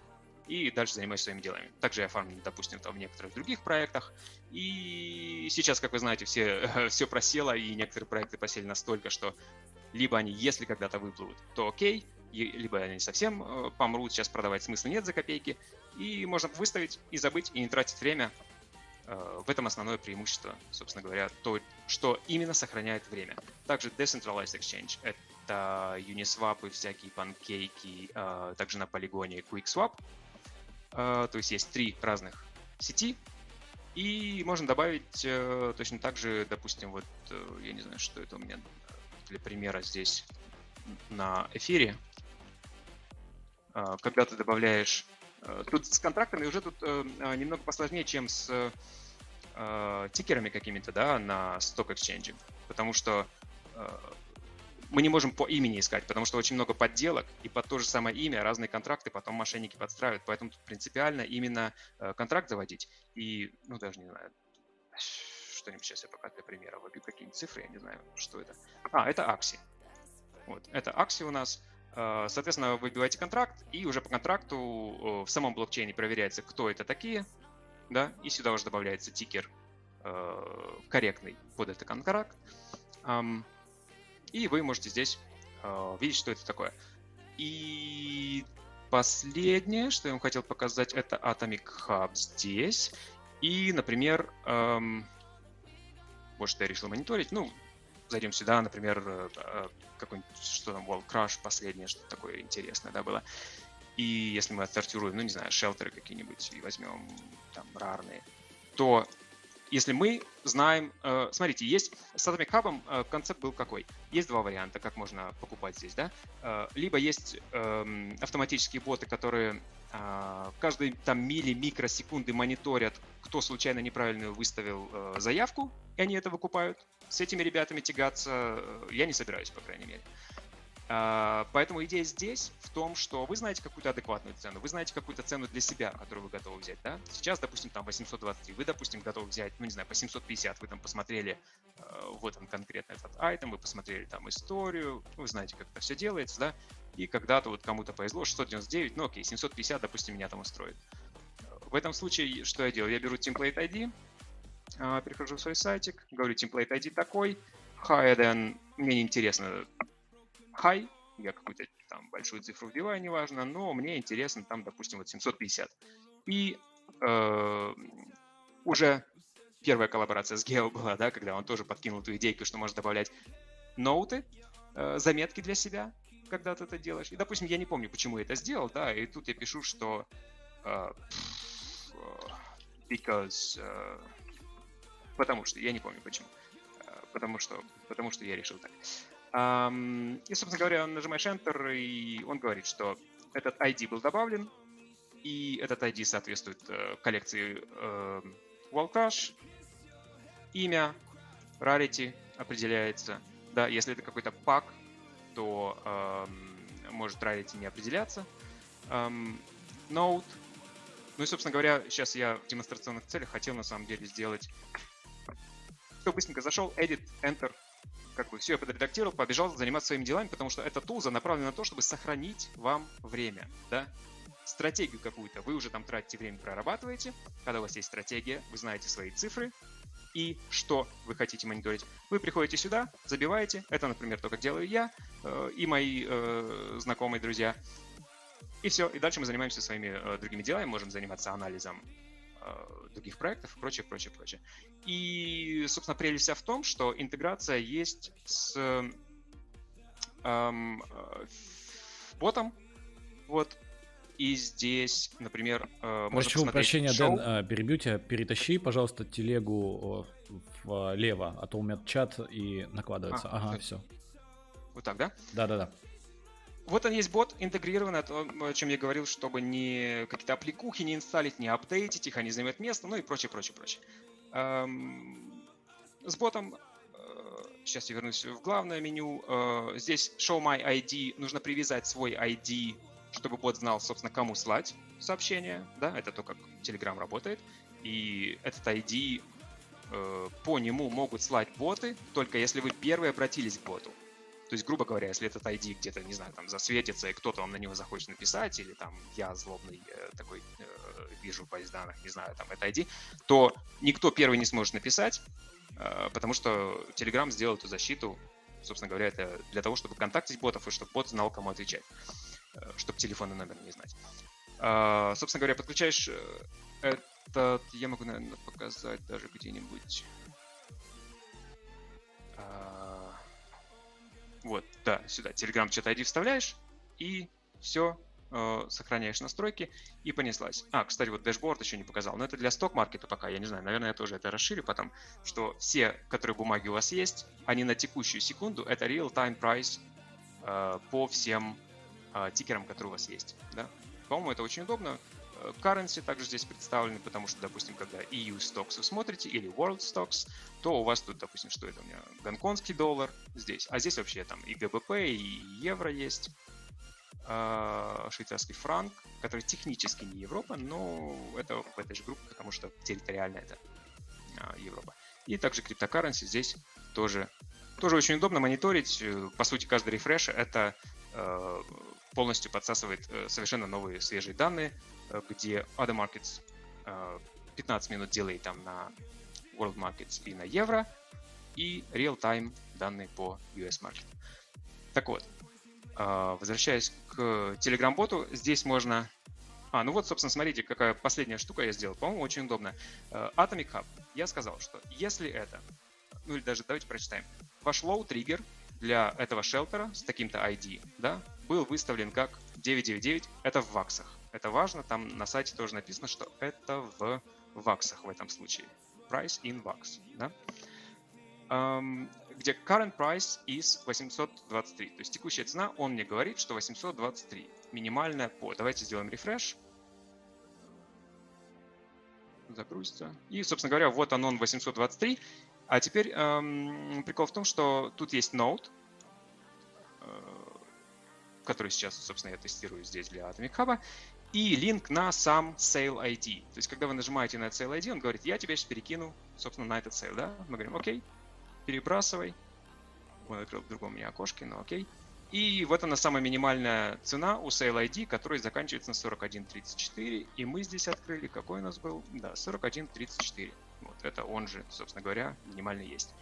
и дальше занимаюсь своими делами. Также я фармлю, допустим, там в некоторых других проектах. И сейчас, как вы знаете, все просело, и некоторые проекты просели настолько, что либо они, если когда-то выплывут, то окей, либо они совсем помрут, сейчас продавать смысла нет за копейки, и можно выставить и забыть, и не тратить время. В этом основное преимущество, собственно говоря, то, что именно сохраняет время. Также Decentralized Exchange — это Uniswap, всякие панкейки, также на полигоне QuickSwap. То есть есть 3 разных сети, и можно добавить точно так же, допустим, вот я не знаю, что это у меня для примера здесь на эфире. Когда ты добавляешь... Тут с контрактами уже тут немного посложнее, чем с тикерами какими-то, да, на Stock Exchange. Потому что мы не можем по имени искать, потому что очень много подделок, и под то же самое имя разные контракты потом мошенники подстраивают. Поэтому тут принципиально именно контракт заводить. И, ну, даже не знаю, что-нибудь сейчас я пока для примера вобью какие-нибудь цифры, я не знаю, что это. Это Axie. Вот, это Axie у нас. Соответственно, выбиваете контракт, и уже по контракту в самом блокчейне проверяется, кто это такие, да, и сюда уже добавляется тикер корректный под этот контракт. И вы можете здесь видеть, что это такое. И последнее, что я вам хотел показать, это Atomic Hub здесь. И, например, вот что я решил мониторить. Ну, зайдем сюда, например, какой-нибудь, что там, Wall Crash последнее, что-то такое интересное, да, было. И если мы отсортируем, ну, не знаю, шелтеры какие-нибудь и возьмем там рарные, то если мы знаем... Смотрите, есть с Atomic Hub концепт был какой? Есть 2 варианта, как можно покупать здесь, да? Либо есть автоматические боты, которые каждые там микросекунды мониторят, кто случайно неправильно выставил заявку, и они это выкупают. С этими ребятами тягаться я не собираюсь, по крайней мере. Поэтому идея здесь в том, что вы знаете какую-то адекватную цену, вы знаете какую-то цену для себя, которую вы готовы взять, да? Сейчас, допустим, там 823, вы, допустим, готовы взять, ну, не знаю, по 750, вы там посмотрели, вот он конкретно этот айтем, вы посмотрели там историю, вы знаете, как это все делается, да? И когда-то вот кому-то повезло, 699, ну, окей, 750, допустим, меня там устроит. В этом случае, что я делаю? Я беру template ID, перехожу в свой сайтик, говорю template ID такой, higher than, мне не интересно, high, я какую-то там большую цифру вбиваю, неважно, но мне интересно там, допустим, вот 750. И уже первая коллаборация с Geo была, да, когда он тоже подкинул эту идейку, что можно добавлять ноуты, заметки для себя, когда ты это делаешь. И, допустим, я не помню, почему я это сделал, да, и тут я пишу, что because, потому что, я не помню почему, потому что я решил так. И, собственно говоря, он нажимаешь Enter, и он говорит, что этот ID был добавлен, и этот ID соответствует коллекции Wall Crash, имя, rarity определяется, да, если это какой-то пак, то может rarity не определяться, node, ну и, собственно говоря, сейчас я в демонстрационных целях хотел на самом деле сделать, все, быстренько зашел, edit, enter, как бы все, я подредактировал, побежал заниматься своими делами, потому что эта тулза направлена на то, чтобы сохранить вам время, да, стратегию какую-то, вы уже там тратите время, прорабатываете, когда у вас есть стратегия, вы знаете свои цифры и что вы хотите мониторить. Вы приходите сюда, забиваете, это, например, то, как делаю я и мои знакомые друзья, И все, и дальше мы занимаемся своими другими делами, можем заниматься анализом других проектов и прочее, прочее, прочее. И, собственно, прелесть вся в том, что интеграция есть с ботом, вот, и здесь, например, можно Прошу посмотреть прощения, шоу. Дэн, перебью тебя. Перетащи, пожалуйста, телегу влево, а то у меня чат и накладывается. Ага, все. Вот так, да? Да-да-да. Вот он есть бот интегрированный, о чем я говорил, чтобы не какие-то аппликухи не инсталлить, не апдейтить их, они занимают место, ну и прочее, прочее, прочее. С ботом, сейчас я вернусь в главное меню, здесь Show My ID, нужно привязать свой ID, чтобы бот знал, собственно, кому слать сообщение, да, это то, как Telegram работает, и этот ID, по нему могут слать боты, только если вы первые обратились к боту. То есть, грубо говоря, если этот ID где-то, не знаю, там засветится, и кто-то вам на него захочет написать, или там я злобный такой вижу в базе данных, не знаю, там это ID, то никто первый не сможет написать, потому что Telegram сделал эту защиту, собственно говоря, это для того, чтобы контактить ботов, и чтобы бот знал, кому отвечать, чтобы телефонный номер не знать. Собственно говоря, подключаешь этот, я могу, наверное, показать даже где-нибудь. Вот, да, сюда Telegram чат ID вставляешь, и все, сохраняешь настройки, и понеслась. Кстати, вот дэшборд еще не показал, но это для сток-маркета пока, я не знаю, наверное, я тоже это расширю потом, что все, которые бумаги у вас есть, они на текущую секунду, это real-time price по всем тикерам, которые у вас есть, да. По-моему, это очень удобно. Currency также здесь представлены, потому что, допустим, когда EU Stocks вы смотрите или World Stocks, то у вас тут, допустим, что это у меня, гонконгский доллар здесь, а здесь вообще там и ГБП, и евро есть, швейцарский франк, который технически не Европа, но это в этой же группе, потому что территориально это Европа. И также криптокарренси здесь тоже очень удобно мониторить. По сути, каждый рефреш это полностью подсасывает совершенно новые свежие данные, где Other Markets 15 минут делает там на World Markets и на евро, и real-time данные по US Market. Так вот, возвращаясь к Telegram-боту, здесь можно... ну вот, собственно, смотрите, какая последняя штука я сделал. По-моему, очень удобно. Atomic Hub. Я сказал, что если это... Ну или даже давайте прочитаем. Ваш low-триггер для этого шелтера с таким-то ID, да, был выставлен как 999, это в ваксах. Это важно, там на сайте тоже написано, что это в ваксах в этом случае. Price in wax, да? Где current price is 823. То есть текущая цена, он мне говорит, что 823. Минимальная по. Давайте сделаем рефреш. Загрузится. И, собственно говоря, вот он 823. А теперь прикол в том, что тут есть ноут, который сейчас, собственно, я тестирую здесь для Atomic Hub, и линк на сам Sale ID. То есть, когда вы нажимаете на Sale ID, он говорит, я тебя сейчас перекину, собственно, на этот sale, да? Мы говорим, окей, перебрасывай. Он открыл в другом у меня окошке, но окей. И вот она самая минимальная цена у Sale ID, которая заканчивается на 41.34. И мы здесь открыли, какой у нас был? Да, 41.34. Вот это он же, собственно говоря, минимально есть.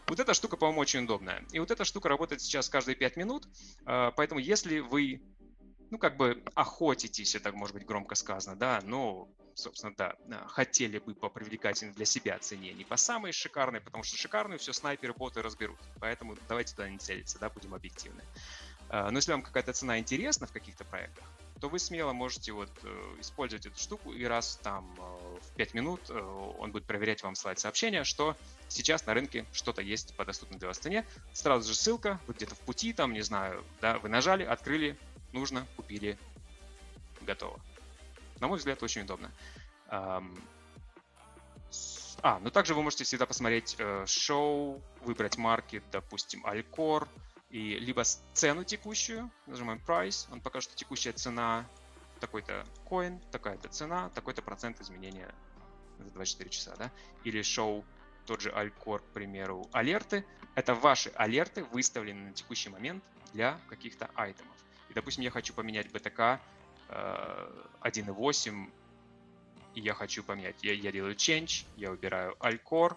Вот эта штука, по-моему, очень удобная. И вот эта штука работает сейчас каждые 5 минут. Поэтому если вы, ну, как бы охотитесь, это может быть громко сказано, да, но, собственно, да, хотели бы по привлекательной для себя цене, не по самой шикарной, потому что шикарную все снайперы, боты разберут. Поэтому давайте туда не целиться, да, будем объективны. Но если вам какая-то цена интересна в каких-то проектах, то вы смело можете вот использовать эту штуку, и раз там в 5 минут он будет проверять вам, слать сообщение, что сейчас на рынке что-то есть по доступной для вас цене. Сразу же ссылка, вы где-то в пути, там, не знаю, да, вы нажали, открыли, нужно, купили, готово. На мой взгляд, очень удобно. Ну также вы можете всегда посмотреть шоу, выбрать маркет, допустим, Alcor, и либо цену текущую, нажимаем Price, он покажет, что текущая цена такой-то coin, такая-то цена, такой-то процент изменения за 24 часа, да, или шоу, тот же Alcor, к примеру, алерты, это ваши алерты, выставлены на текущий момент для каких-то айтемов. И, допустим, я хочу поменять BTK 1.8, и я хочу поменять, я делаю change, я выбираю Alcor,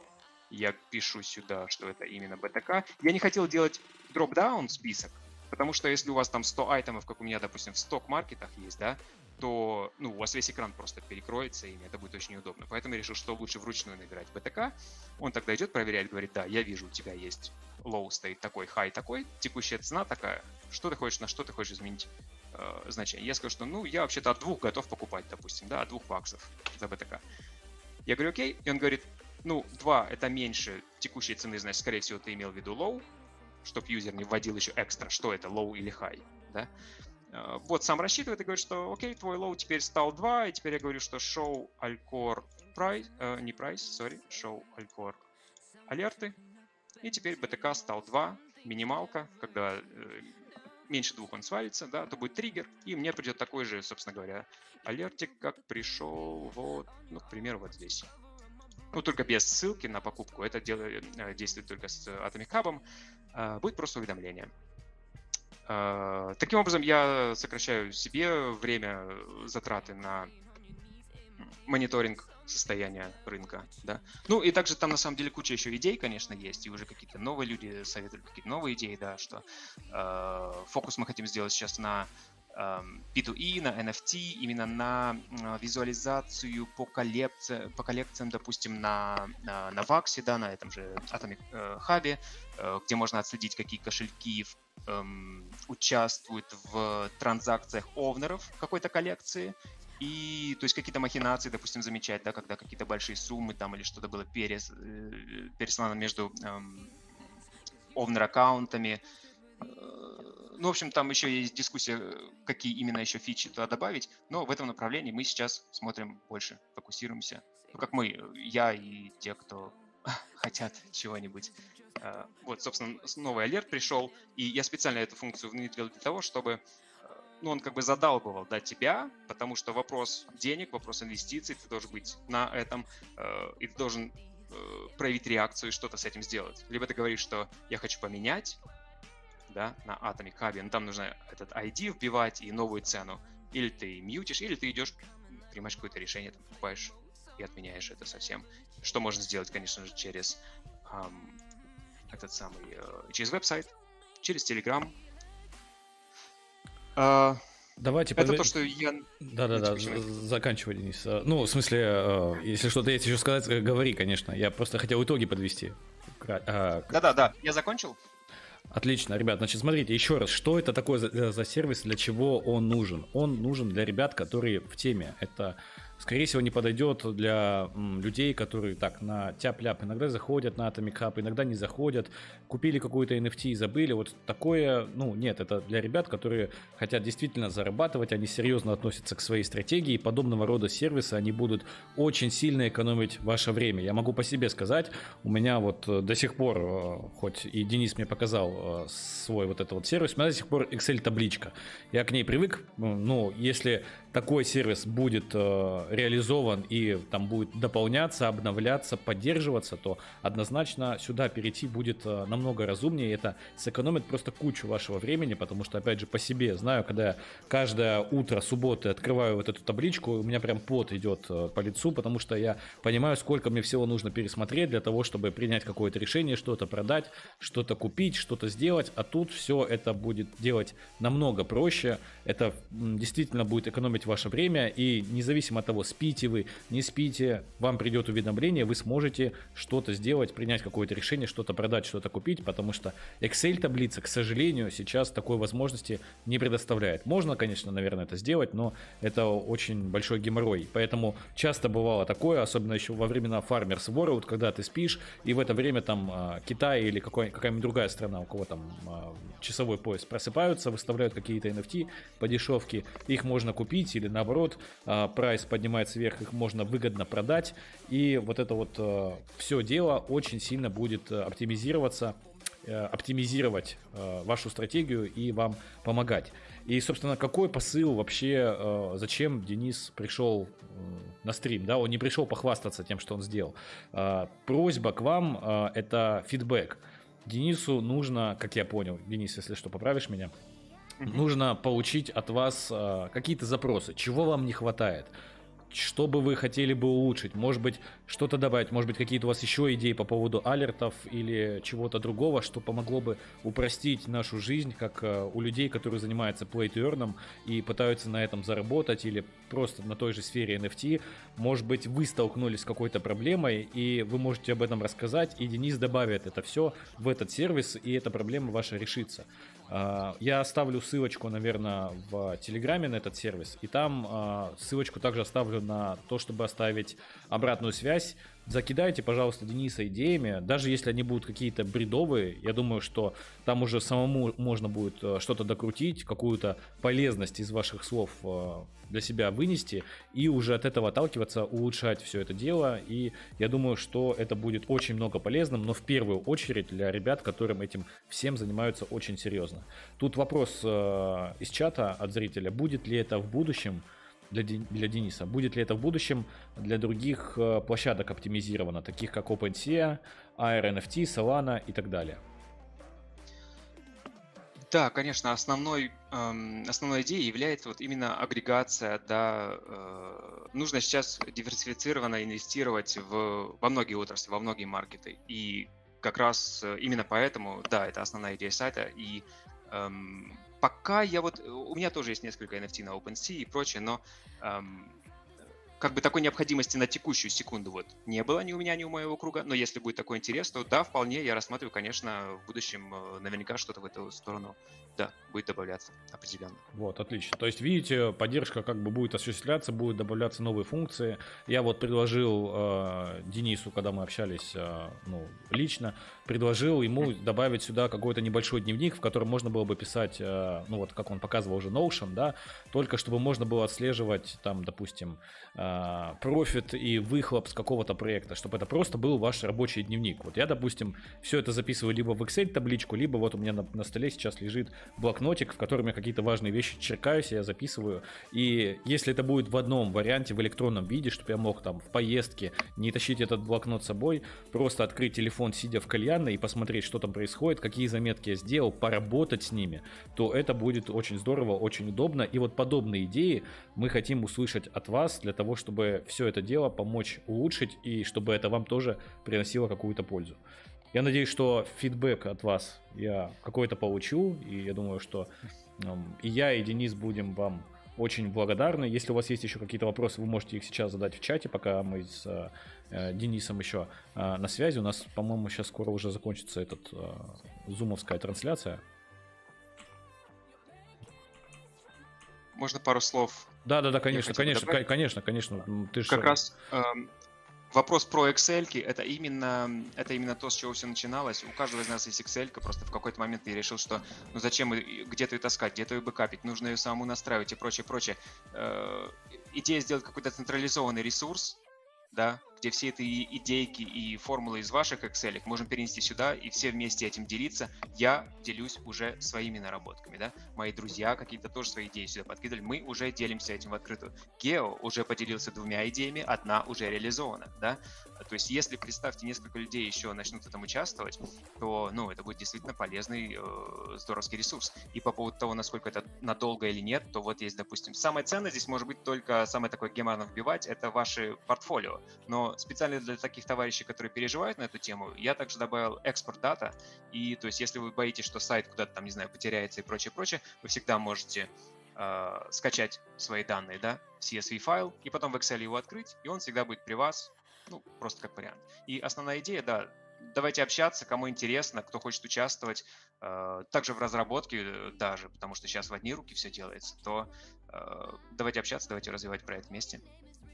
я пишу сюда, что это именно BTK. Я не хотел делать дроп-даун список, Потому что если у вас там 100 айтемов, как у меня, допустим, в сток-маркетах есть, да, то у вас весь экран просто перекроется, и это будет очень неудобно. Поэтому я решил, что лучше вручную набирать БТК. Он тогда идет, проверяет, говорит, да, я вижу, у тебя есть low стоит такой, high такой, текущая цена такая, что ты хочешь, на что ты хочешь изменить значение. Я скажу, что, я вообще-то от 2 готов покупать, допустим, да, от 2 баксов за БТК. Я говорю, окей, и он говорит, 2 это меньше текущей цены, значит, скорее всего, ты имел в виду low, чтобы юзер не вводил еще экстра, что это, low или high, да. Вот сам рассчитывает и говорит, что окей, твой low теперь стал 2, и теперь я говорю, что show alcor price, не price, sorry, show alcor алерты, и теперь BTK стал 2, минималка, когда меньше 2 он свалится, да, то будет триггер, и мне придет такой же, собственно говоря, алертик, как пришел вот, к примеру, вот здесь. Только без ссылки на покупку, это действует только с Atomic Hub, будет просто уведомление. Таким образом, я сокращаю себе время затраты на мониторинг состояния рынка, да. И также там на самом деле куча еще идей, конечно, есть, и уже какие-то новые люди советуют какие-то новые идеи, да, что фокус мы хотим сделать сейчас на P2E, на NFT, именно на визуализацию по коллекциям, допустим, на VAX, да, на этом же Atomic Hub, где можно отследить, какие кошельки участвуют в транзакциях овнеров какой-то коллекции, и то есть какие-то махинации, допустим, замечать, да, когда какие-то большие суммы там или что-то было переслано между овнер-аккаунтами. В общем, там еще есть дискуссия, какие именно еще фичи туда добавить, но в этом направлении мы сейчас смотрим больше, фокусируемся. Как я и те, кто хотят чего-нибудь. Вот, собственно, новый алерт пришел, и я специально эту функцию внедрил для того, чтобы он как бы задалбывал, да, тебя, потому что вопрос денег, вопрос инвестиций, ты должен быть на этом, и ты должен проявить реакцию и что-то с этим сделать. Либо ты говоришь, что я хочу поменять, да, на Atomic Hub, там нужно этот ID вбивать и новую цену. Или ты мьютишь, или ты идешь, принимаешь какое-то решение, там, покупаешь и отменяешь это совсем. Что можно сделать, конечно же, через через веб-сайт, через Telegram. Давайте это то, что я... Да-да-да, заканчивай, Денис. В смысле, если что-то есть еще сказать, говори, конечно. Я просто хотел итоги подвести. Да, я закончил. Отлично, ребят, значит, смотрите, еще раз, что это такое за сервис, для чего он нужен? Он нужен для ребят, которые в теме. Это, скорее всего, не подойдет для людей, которые так на тяп-ляп иногда заходят на Atomic Hub, иногда не заходят, купили какую-то NFT и забыли. Вот такое, нет, это для ребят, которые хотят действительно зарабатывать, они серьезно относятся к своей стратегии, и подобного рода сервисы, они будут очень сильно экономить ваше время. Я могу по себе сказать, у меня вот до сих пор, хоть и Денис мне показал свой вот этот вот сервис, у меня до сих пор Excel-табличка. Я к ней привык, если такой сервис будет реализован и там будет дополняться, обновляться, поддерживаться, то однозначно сюда перейти будет намного разумнее. Это сэкономит просто кучу вашего времени, потому что, опять же, по себе знаю, когда я каждое утро субботы открываю вот эту табличку, у меня прям пот идет по лицу, потому что я понимаю, сколько мне всего нужно пересмотреть для того, чтобы принять какое-то решение, что-то продать, что-то купить, что-то сделать, а тут все это будет делать намного проще. Это действительно будет экономить ваше время, и независимо от того, спите вы, не спите, вам придет уведомление, вы сможете что-то сделать, принять какое-то решение, что-то продать, что-то купить, потому что Excel-таблица, к сожалению, сейчас такой возможности не предоставляет. Можно, конечно, наверное, это сделать, но это очень большой геморрой. Поэтому часто бывало такое, особенно еще во времена Farmers World, когда ты спишь, и в это время там Китай или какая-нибудь другая страна, у кого там часовой пояс, просыпаются, выставляют какие-то NFT по дешевке, их можно купить или наоборот, прайс поднимается вверх, их можно выгодно продать, и вот это вот все дело очень сильно будет оптимизировать вашу стратегию и вам помогать. И, собственно, какой посыл вообще, зачем Денис пришел на стрим, да, он не пришел похвастаться тем, что он сделал. Просьба к вам, это фидбэк. Денису нужно, как я понял, Денис, если что, поправишь меня, нужно получить от вас какие-то запросы, чего вам не хватает, что бы вы хотели бы улучшить? Может быть, что-то добавить? Может быть, какие-то у вас еще идеи по поводу алертов или чего-то другого, что помогло бы упростить нашу жизнь, как у людей, которые занимаются play to earn и пытаются на этом заработать, или просто на той же сфере NFT? Может быть, вы столкнулись с какой-то проблемой, и вы можете об этом рассказать, и Денис добавит это все в этот сервис, и эта проблема ваша решится. Я оставлю ссылочку, наверное, в Телеграме на этот сервис, и там ссылочку также оставлю на то, чтобы оставить обратную связь. Закидайте, пожалуйста, Дениса идеями, даже если они будут какие-то бредовые, я думаю, что там уже самому можно будет что-то докрутить, какую-то полезность из ваших слов для себя вынести и уже от этого отталкиваться, улучшать все это дело, и я думаю, что это будет очень много полезным, но в первую очередь для ребят, которым этим всем занимаются очень серьезно. Тут вопрос из чата от зрителя, будет ли это в будущем для Дениса, будет ли это в будущем для других площадок оптимизировано, таких как OpenSea, AirNFT, Solana и так далее? Да, конечно, основной идеей является вот именно агрегация, да, нужно сейчас диверсифицированно инвестировать во многие отрасли, во многие маркеты, и как раз именно поэтому, да, это основная идея сайта, и пока у меня тоже есть несколько NFT на OpenSea и прочее, но как бы такой необходимости на текущую секунду вот не было ни у меня, ни у моего круга, но если будет такой интерес, то да, вполне я рассматриваю, конечно, в будущем наверняка что-то в эту сторону, да, будет добавляться определенно. Вот, отлично. То есть, видите, поддержка как бы будет осуществляться, будут добавляться новые функции. Я вот предложил Денису, когда мы общались лично, предложил ему добавить сюда какой-то небольшой дневник, в котором можно было бы писать, вот как он показывал уже Notion, да, только чтобы можно было отслеживать там, допустим, профит и выхлоп с какого-то проекта, чтобы это просто был ваш рабочий дневник. Вот я, допустим, все это записываю либо в Excel табличку, либо вот у меня на столе сейчас лежит блокнотик, в котором я какие-то важные вещи черкаюсь, я записываю. И если это будет в одном варианте, в электронном виде, чтобы я мог там в поездке не тащить этот блокнот с собой, просто открыть телефон, сидя в кальянной, и посмотреть, что там происходит, какие заметки я сделал, поработать с ними, то это будет очень здорово, очень удобно. И вот подобные идеи мы хотим услышать от вас для того, чтобы все это дело помочь улучшить и чтобы это вам тоже приносило какую-то пользу. Я надеюсь, что фидбэк от вас я какой-то получу, и я думаю, что и я, и Денис будем вам очень благодарны. Если у вас есть еще какие-то вопросы, вы можете их сейчас задать в чате, пока мы с Денисом еще на связи. У нас, по-моему, сейчас скоро уже закончится этот зумовская трансляция. Можно пару слов? Да, конечно. Ты же как раз вопрос про Excel, это именно то, с чего все начиналось. У каждого из нас есть Excel, просто в какой-то момент я решил, что зачем где-то ее таскать, где-то ее бэкапить, нужно ее самому настраивать и прочее. Идея сделать какой-то централизованный ресурс, да, где все эти идейки и формулы из ваших Excel можем перенести сюда и все вместе этим делиться. Я делюсь уже своими наработками, да. Мои друзья какие-то тоже свои идеи сюда подкидывали. Мы уже делимся этим в открытую. Гео уже поделился 2 идеями, 1 уже реализована, да. То есть, если, представьте, несколько людей еще начнут в этом участвовать, то, это будет действительно полезный, здоровский ресурс. И по поводу того, насколько это надолго или нет, то вот есть, допустим, самое ценное здесь может быть только самое такое геморно вбивать, это ваше портфолио. Но специально для таких товарищей, которые переживают на эту тему, я также добавил экспорт дата. И, то есть, если вы боитесь, что сайт куда-то там, не знаю, потеряется и прочее, вы всегда можете скачать свои данные, да, CSV файл, и потом в Excel его открыть, и он всегда будет при вас, просто как вариант. И основная идея, да, давайте общаться, кому интересно, кто хочет участвовать, также в разработке даже, потому что сейчас в одни руки все делается, то давайте общаться, давайте развивать проект вместе.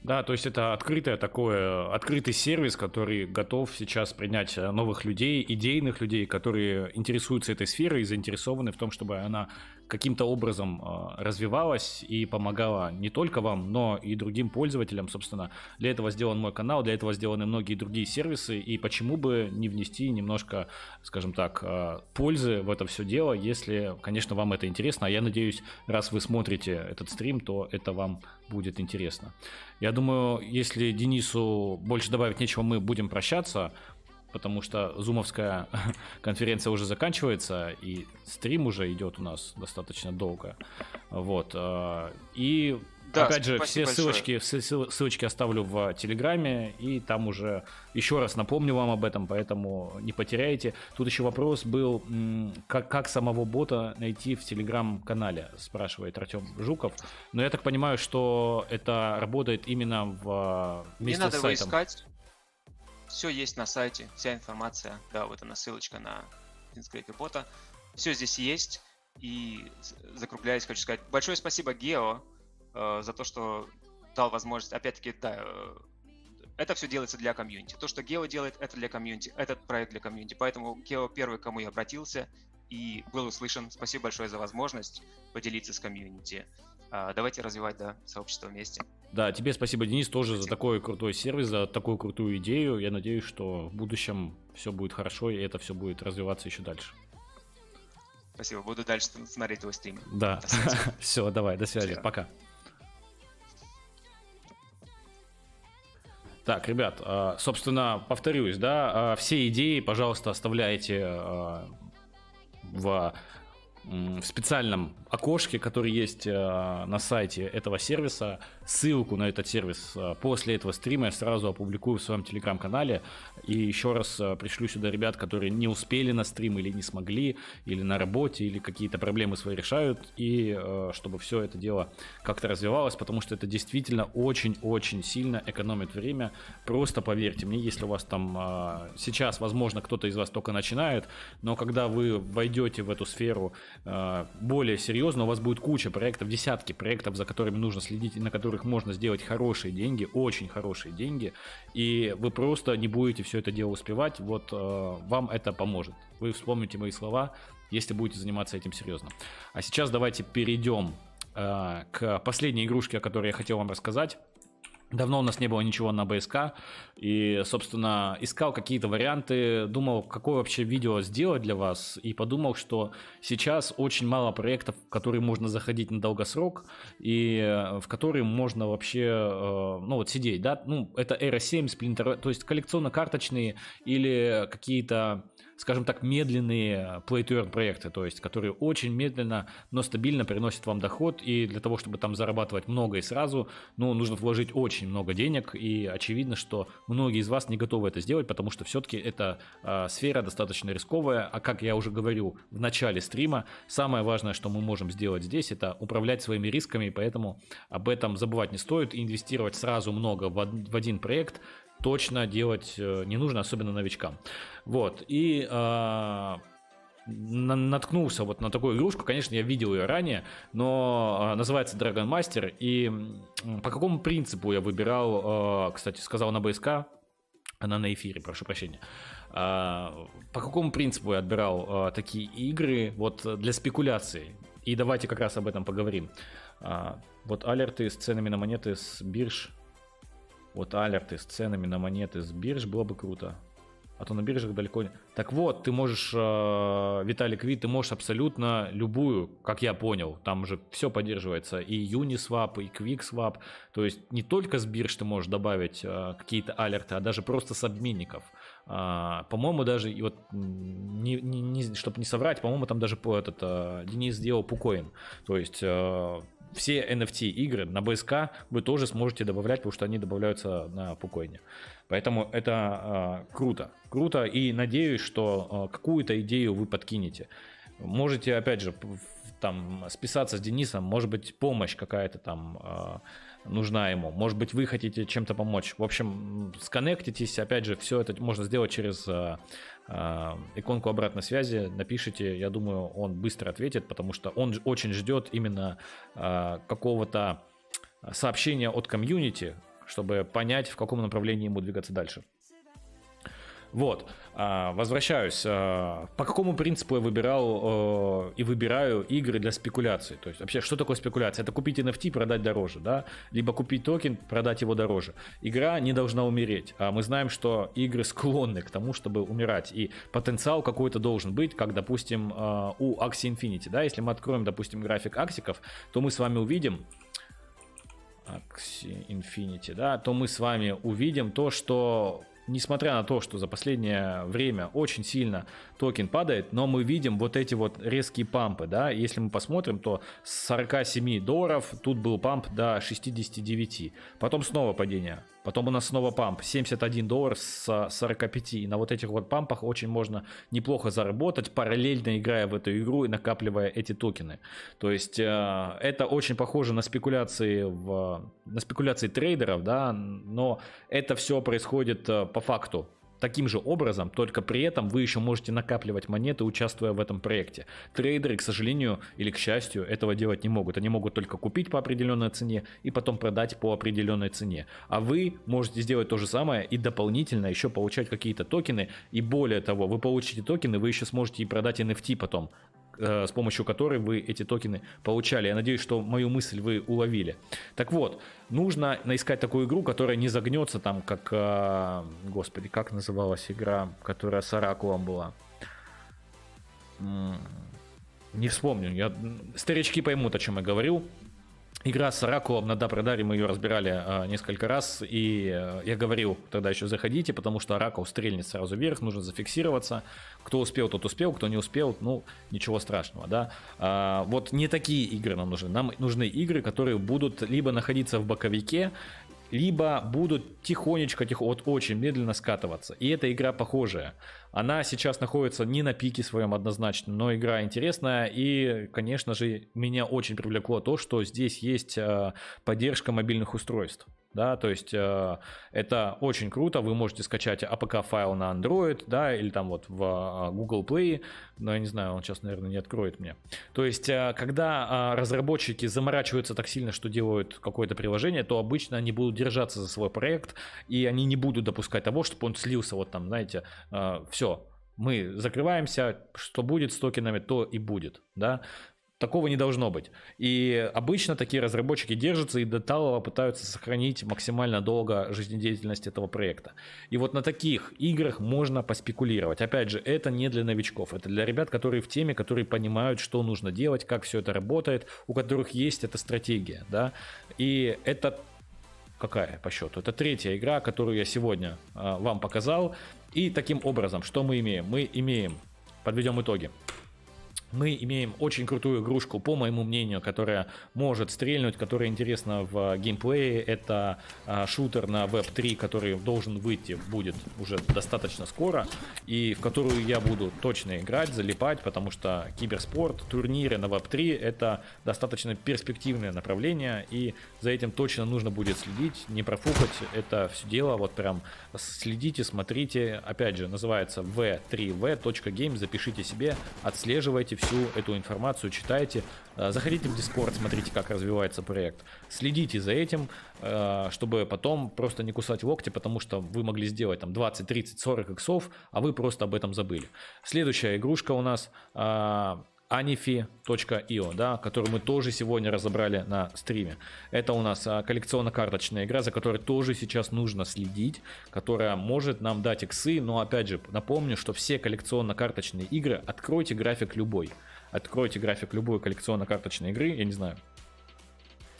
Да, то есть это открытый сервис, который готов сейчас принять новых людей, идейных людей, которые интересуются этой сферой и заинтересованы в том, чтобы она каким-то образом развивалась и помогала не только вам, но и другим пользователям. Собственно, для этого сделан мой канал, для этого сделаны многие другие сервисы, и почему бы не внести немножко, скажем так, пользы в это все дело, если, конечно, вам это интересно. А я надеюсь, раз вы смотрите этот стрим, то это вам будет интересно. Я думаю, если Денису больше добавить нечего, мы будем прощаться, потому что зумовская конференция уже заканчивается, и стрим уже идет у нас достаточно долго. Вот. И Да, Опять же, все спасибо большое. ссылочки оставлю в Телеграме, и там уже еще раз напомню вам об этом, поэтому не потеряйте. Тут еще вопрос был, как самого бота найти в Телеграм-канале, спрашивает Артем Жуков. Но я так понимаю, что это работает именно Не вместе надо с его сайтом. искать. Все есть на сайте, вся информация. Да, вот она ссылочка на Teamscraper бота. Все здесь есть. И закругляясь, хочу сказать большое спасибо Гео за то, что дал возможность. Опять-таки, да, это все делается для комьюнити. То, что Гео делает, это для комьюнити. Этот проект для комьюнити. Поэтому Гео первый, к кому я обратился и был услышан. Спасибо большое за возможность поделиться с комьюнити. Давайте развивать, да, сообщество вместе. Да, тебе спасибо, Денис, тоже за такой крутой сервис, за такую крутую идею. Я надеюсь, что в будущем все будет хорошо, и это все будет развиваться еще дальше. Спасибо, буду дальше смотреть твой стрим. Да, все, давай, до связи, пока. Так, ребят, собственно, повторюсь, да, все идеи, пожалуйста, оставляйте в специальном окошке, который есть на сайте этого сервиса. Ссылку на этот сервис после этого стрима я сразу опубликую в своем телеграм-канале. И еще раз пришлю сюда ребят, которые не успели на стрим или не смогли, или на работе, или какие-то проблемы свои решают. И чтобы все это дело как-то развивалось, потому что это действительно очень-очень сильно экономит время. Просто поверьте мне, если у вас там сейчас, возможно, кто-то из вас только начинает, но когда вы войдете в эту сферу более серьезно, у вас будет куча проектов, десятки проектов, за которыми нужно следить и на которых можно сделать хорошие деньги, очень хорошие деньги, и вы просто не будете все это дело успевать, вот вам это поможет. Вы вспомните мои слова, если будете заниматься этим серьезно. А сейчас давайте перейдем к последней игрушке, о которой я хотел вам рассказать. Давно у нас не было ничего на БСК, и, собственно, искал какие-то варианты, думал, какое вообще видео сделать для вас, и подумал, что сейчас очень мало проектов, в которые можно заходить на долгосрок, и в которые можно вообще, ну вот сидеть, да, ну это Era 7, Splinter, то есть коллекционно-карточные или какие-то, скажем так, медленные play-to-earn проекты, то есть которые очень медленно, но стабильно приносят вам доход, и для того, чтобы там зарабатывать много и сразу, ну, нужно вложить очень много денег, и очевидно, что многие из вас не готовы это сделать, потому что все-таки эта сфера достаточно рисковая, а как я уже говорил в начале стрима, самое важное, что мы можем сделать здесь, это управлять своими рисками, и поэтому об этом забывать не стоит, и инвестировать сразу много в один проект точно делать не нужно, особенно новичкам. Вот, и наткнулся вот на такую игрушку, конечно, я видел ее ранее, но называется Dragon Master, и по какому принципу я выбирал, кстати, сказал на БСК, она на эфире, прошу прощения, по какому принципу я отбирал такие игры вот для спекуляции, и давайте как раз об этом поговорим. Вот алерты с ценами на монеты с бирж. Вот алерты с ценами на монеты с бирж было бы круто. А то на биржах далеко не... Так вот, ты можешь, Виталик Ви, ты можешь абсолютно любую, как я понял, там же все поддерживается, и Uniswap, и QuickSwap, то есть не только с бирж ты можешь добавить какие-то алерты, а даже просто с обменников. По-моему, даже, и вот, чтобы не соврать, по-моему, там даже Денис сделал PuCoin, то есть... Все NFT игры на БСК вы тоже сможете добавлять, потому что они добавляются на PuCoin. Поэтому это круто. Круто, и надеюсь, что какую-то идею вы подкинете. Можете, опять же, там списаться с Денисом, может быть, помощь какая-то там нужна ему, может быть, вы хотите чем-то помочь. В общем, сконнектитесь, опять же, все это можно сделать через иконку обратной связи, напишите, я думаю, он быстро ответит, потому что он очень ждет именно какого-то сообщения от комьюнити, чтобы понять, в каком направлении ему двигаться дальше. Вот, возвращаюсь. По какому принципу я выбирал и выбираю игры для спекуляции? То есть вообще, что такое спекуляция? Это купить NFT, продать дороже, да? Либо купить токен, продать его дороже. Игра не должна умереть. А мы знаем, что игры склонны к тому, чтобы умирать. И потенциал какой-то должен быть, как, допустим, у Axie Infinity, да? Если мы откроем, допустим, график аксиков, то мы с вами увидим Axie Infinity, да? То мы с вами увидим то, что несмотря на то, что за последнее время очень сильно токен падает, но мы видим вот эти вот резкие пампы, да, если мы посмотрим, то с $47 тут был памп до 69, потом снова падение, потом у нас снова памп $71 с 45, и на вот этих вот пампах очень можно неплохо заработать, параллельно играя в эту игру и накапливая эти токены. То есть это очень похоже на спекуляции трейдеров, да, но это все происходит по факту таким же образом, только при этом вы еще можете накапливать монеты, участвуя в этом проекте. Трейдеры, к сожалению или к счастью, этого делать не могут. Они могут только купить по определенной цене и потом продать по определенной цене. А вы можете сделать то же самое и дополнительно еще получать какие-то токены. И более того, вы получите токены, вы еще сможете и продать NFT потом, с помощью которой вы эти токены получали. Я надеюсь, что мою мысль вы уловили. Так вот, нужно искать такую игру, которая не загнется там, как... Господи, как называлась игра, которая с Оракулом была? Не вспомню. Старички поймут, о чем я говорю. Игра с Оракулом на Дабрадаре, мы ее разбирали несколько раз, и я говорил, тогда еще заходите, потому что Оракул стрельнет сразу вверх, нужно зафиксироваться. Кто успел, тот успел, кто не успел, ну, ничего страшного, да. Вот не такие игры нам нужны. Нам нужны игры, которые будут либо находиться в боковике, либо будут тихонечко, вот очень медленно скатываться. И эта игра похожая. Она сейчас находится не на пике своем однозначно, но игра интересная. И, конечно же, меня очень привлекло то, что здесь есть поддержка мобильных устройств. Да, то есть это очень круто, вы можете скачать APK-файл на Android, да, или там вот в Google Play, но я не знаю, он сейчас, наверное, не откроет мне. То есть, когда разработчики заморачиваются так сильно, что делают какое-то приложение, то обычно они будут держаться за свой проект, и они не будут допускать того, чтобы он слился вот там, знаете, все, мы закрываемся, что будет с токенами, то и будет, да. Такого не должно быть. И обычно такие разработчики держатся и до талого пытаются сохранить максимально долго жизнедеятельность этого проекта. И вот на таких играх можно поспекулировать. Опять же, это не для новичков. Это для ребят, которые в теме, которые понимают, что нужно делать, как все это работает, у которых есть эта стратегия. Да? И это какая по счету? Это третья игра, которую я сегодня вам показал. И таким образом, что мы имеем? Мы имеем, подведем итоги. Мы имеем очень крутую игрушку, по моему мнению, которая может стрельнуть, которая интересна в геймплее. Это шутер на Web 3, который должен выйти, будет уже достаточно скоро, и в которую я буду точно играть, залипать, потому что киберспорт, турниры на Web 3 это достаточно перспективное направление, и за этим точно нужно будет следить, не профукать это все дело, вот прям следите, смотрите. Опять же, называется v3v.game, запишите себе, отслеживайте всю эту информацию, читайте, заходите в Discord, смотрите, как развивается проект, следите за этим, чтобы потом просто не кусать локти, потому что вы могли сделать там 20, 30, 40 иксов, а вы просто об этом забыли. Следующая игрушка у нас Anifi.io, да, которую мы тоже сегодня разобрали на стриме. Это у нас коллекционно-карточная игра, за которой тоже сейчас нужно следить, которая может нам дать иксы, но опять же напомню, что все коллекционно-карточные игры, откройте график любой коллекционно-карточной игры, я не знаю.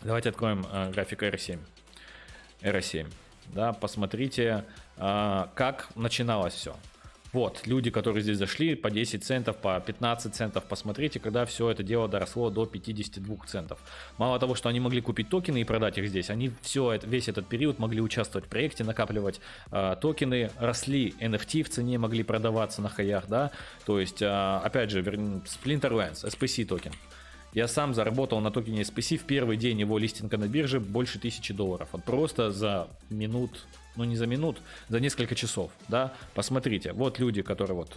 Давайте откроем график R7, да, посмотрите, как начиналось все. Вот, люди, которые здесь зашли, по 10 центов, по 15 центов, посмотрите, когда все это дело доросло до 52 центов. Мало того, что они могли купить токены и продать их здесь, они весь этот период могли участвовать в проекте, накапливать токены, росли NFT в цене, могли продаваться на хаях, да, то есть, опять же, Splinterlands, SPC токен. Я сам заработал на токене SPC в первый день его листинга на бирже больше $1000. Вот просто за минут, ну не за минут, за несколько часов, да, посмотрите, вот люди, которые вот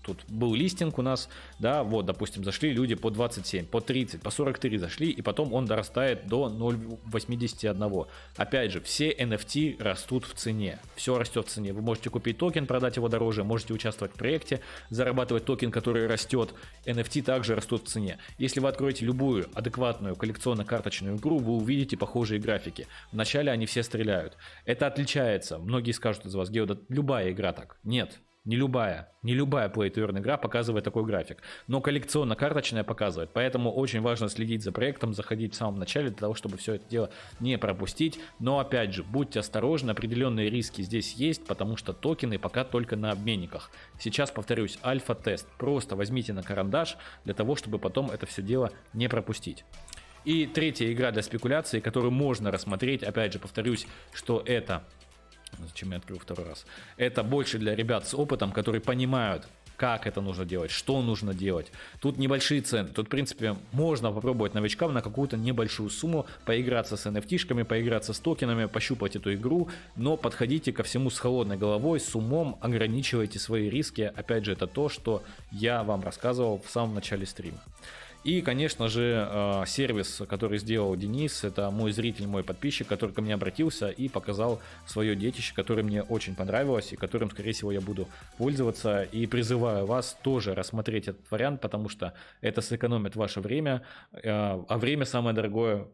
тут был листинг у нас, да, вот, допустим, зашли люди по 27, по 30, по 43 зашли, и потом он дорастает до 0.81. Опять же, все NFT растут в цене, все растет в цене, вы можете купить токен, продать его дороже, можете участвовать в проекте, зарабатывать токен, который растет, NFT также растут в цене. Если вы откроете любую адекватную коллекционно-карточную игру, вы увидите похожие графики. Вначале они все стреляют. Это отличается. Многие скажут из вас, Гео, да любая игра так. Нет. Не любая Play to Earn игра показывает такой график. Но коллекционно-карточная показывает. Поэтому очень важно следить за проектом, заходить в самом начале, для того, чтобы все это дело не пропустить. Но опять же, будьте осторожны, определенные риски здесь есть, потому что токены пока только на обменниках. Сейчас, повторюсь, альфа-тест. Просто возьмите на карандаш для того, чтобы потом это все дело не пропустить. И третья игра для спекуляции, которую можно рассмотреть, опять же, повторюсь, что это... Зачем я открыл второй раз? Это больше для ребят с опытом, которые понимают, как это нужно делать, что нужно делать. Тут небольшие цены. Тут, в принципе, можно попробовать новичкам на какую-то небольшую сумму поиграться с NFT-шками, поиграться с токенами, пощупать эту игру, но подходите ко всему с холодной головой, с умом, ограничивайте свои риски. Опять же, это то, что я вам рассказывал в самом начале стрима. И, конечно же, сервис, который сделал Денис, это мой зритель, мой подписчик, который ко мне обратился и показал свое детище, которое мне очень понравилось и которым, скорее всего, я буду пользоваться. И призываю вас тоже рассмотреть этот вариант, потому что это сэкономит ваше время, а время самое дорогое,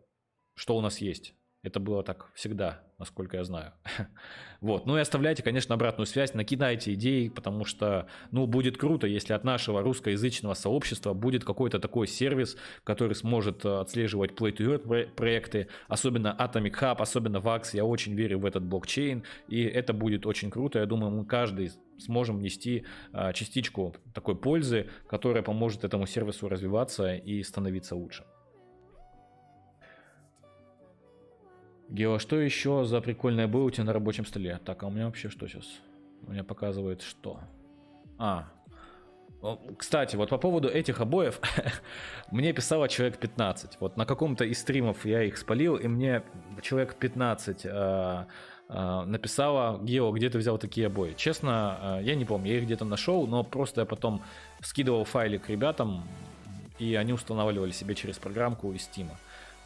что у нас есть. Это было так всегда, насколько я знаю. Вот. Ну и оставляйте, конечно, обратную связь, накидайте идеи, потому что, ну, будет круто, если от нашего русскоязычного сообщества будет какой-то такой сервис, который сможет отслеживать Play to Earn проекты, особенно Atomic Hub, особенно VAX. Я очень верю в этот блокчейн, и это будет очень круто. Я думаю, мы каждый сможем нести частичку такой пользы, которая поможет этому сервису развиваться и становиться лучше. Гео, что еще за прикольное было у тебя на рабочем столе? Так, а у меня вообще что сейчас? У меня показывает что? Кстати, вот по поводу этих обоев мне писало человек 15. Вот на каком-то из стримов я их спалил, и мне человек 15 написала: Гео, где ты взял такие обои? Честно, я не помню, я их где-то нашел, но просто я потом скидывал файлик ребятам, и они устанавливали себе через программку из Steam.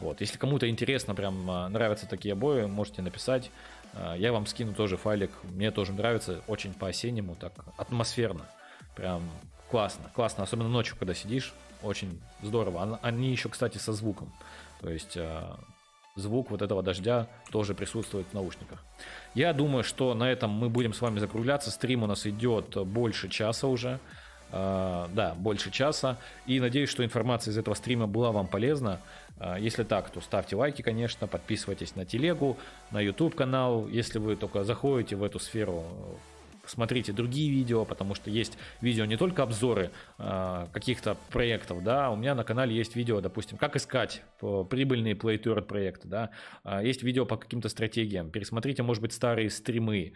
Вот, если кому-то интересно, прям нравятся такие обои, можете написать. Я вам скину тоже файлик. Мне тоже нравится, очень по-осеннему, так атмосферно. Прям классно, классно, особенно ночью, когда сидишь, очень здорово. Они еще, кстати, со звуком. То есть звук вот этого дождя тоже присутствует в наушниках. Я думаю, что на этом мы будем с вами закругляться. Стрим у нас идет больше часа уже. Да, больше часа. И надеюсь, что информация из этого стрима была вам полезна. Если так, то ставьте лайки, конечно, подписывайтесь на телегу, на YouTube канал. Если вы только заходите в эту сферу, смотрите другие видео, потому что есть видео не только обзоры каких-то проектов, да, у меня на канале есть видео, допустим, как искать прибыльные Play to Earn проекты, да, есть видео по каким-то стратегиям, пересмотрите, может быть, старые стримы,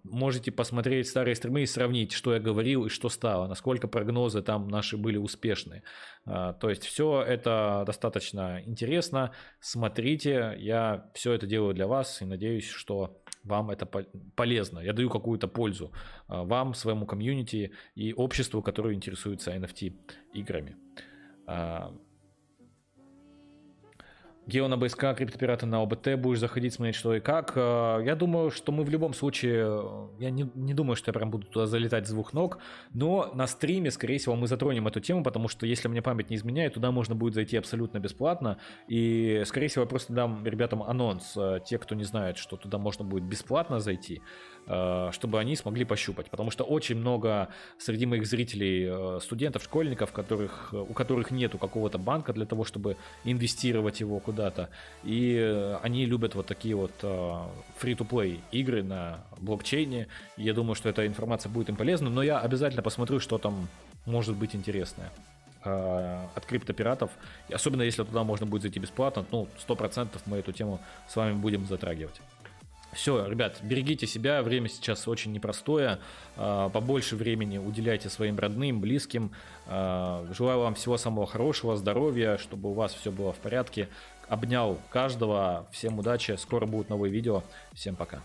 можете посмотреть старые стримы и сравнить, что я говорил и что стало, насколько прогнозы там наши были успешны. То есть все это достаточно интересно, смотрите, я все это делаю для вас и надеюсь, что вам это полезно. Я даю какую-то пользу вам, своему комьюнити и обществу, которое интересуется NFT играми. Гео на БСК, криптопираты на ОБТ, будешь заходить, смотреть, что и как. Я думаю, что мы в любом случае, я не думаю, что я прям буду туда залетать с двух ног, но на стриме, скорее всего, мы затронем эту тему, потому что, если мне память не изменяет, туда можно будет зайти абсолютно бесплатно, и, скорее всего, я просто дам ребятам анонс, те, кто не знает, что туда можно будет бесплатно зайти, чтобы они смогли пощупать, потому что очень много среди моих зрителей студентов, школьников, у которых нету какого-то банка для того, чтобы инвестировать его куда-то, и они любят вот такие вот free-to-play игры на блокчейне, и я думаю, что эта информация будет им полезна, но я обязательно посмотрю, что там может быть интересное от криптопиратов, и особенно если туда можно будет зайти бесплатно, ну, 100% мы эту тему с вами будем затрагивать. Все, ребят, берегите себя, время сейчас очень непростое, побольше времени уделяйте своим родным, близким, желаю вам всего самого хорошего, здоровья, чтобы у вас все было в порядке, обнял каждого, всем удачи, скоро будут новые видео, всем пока.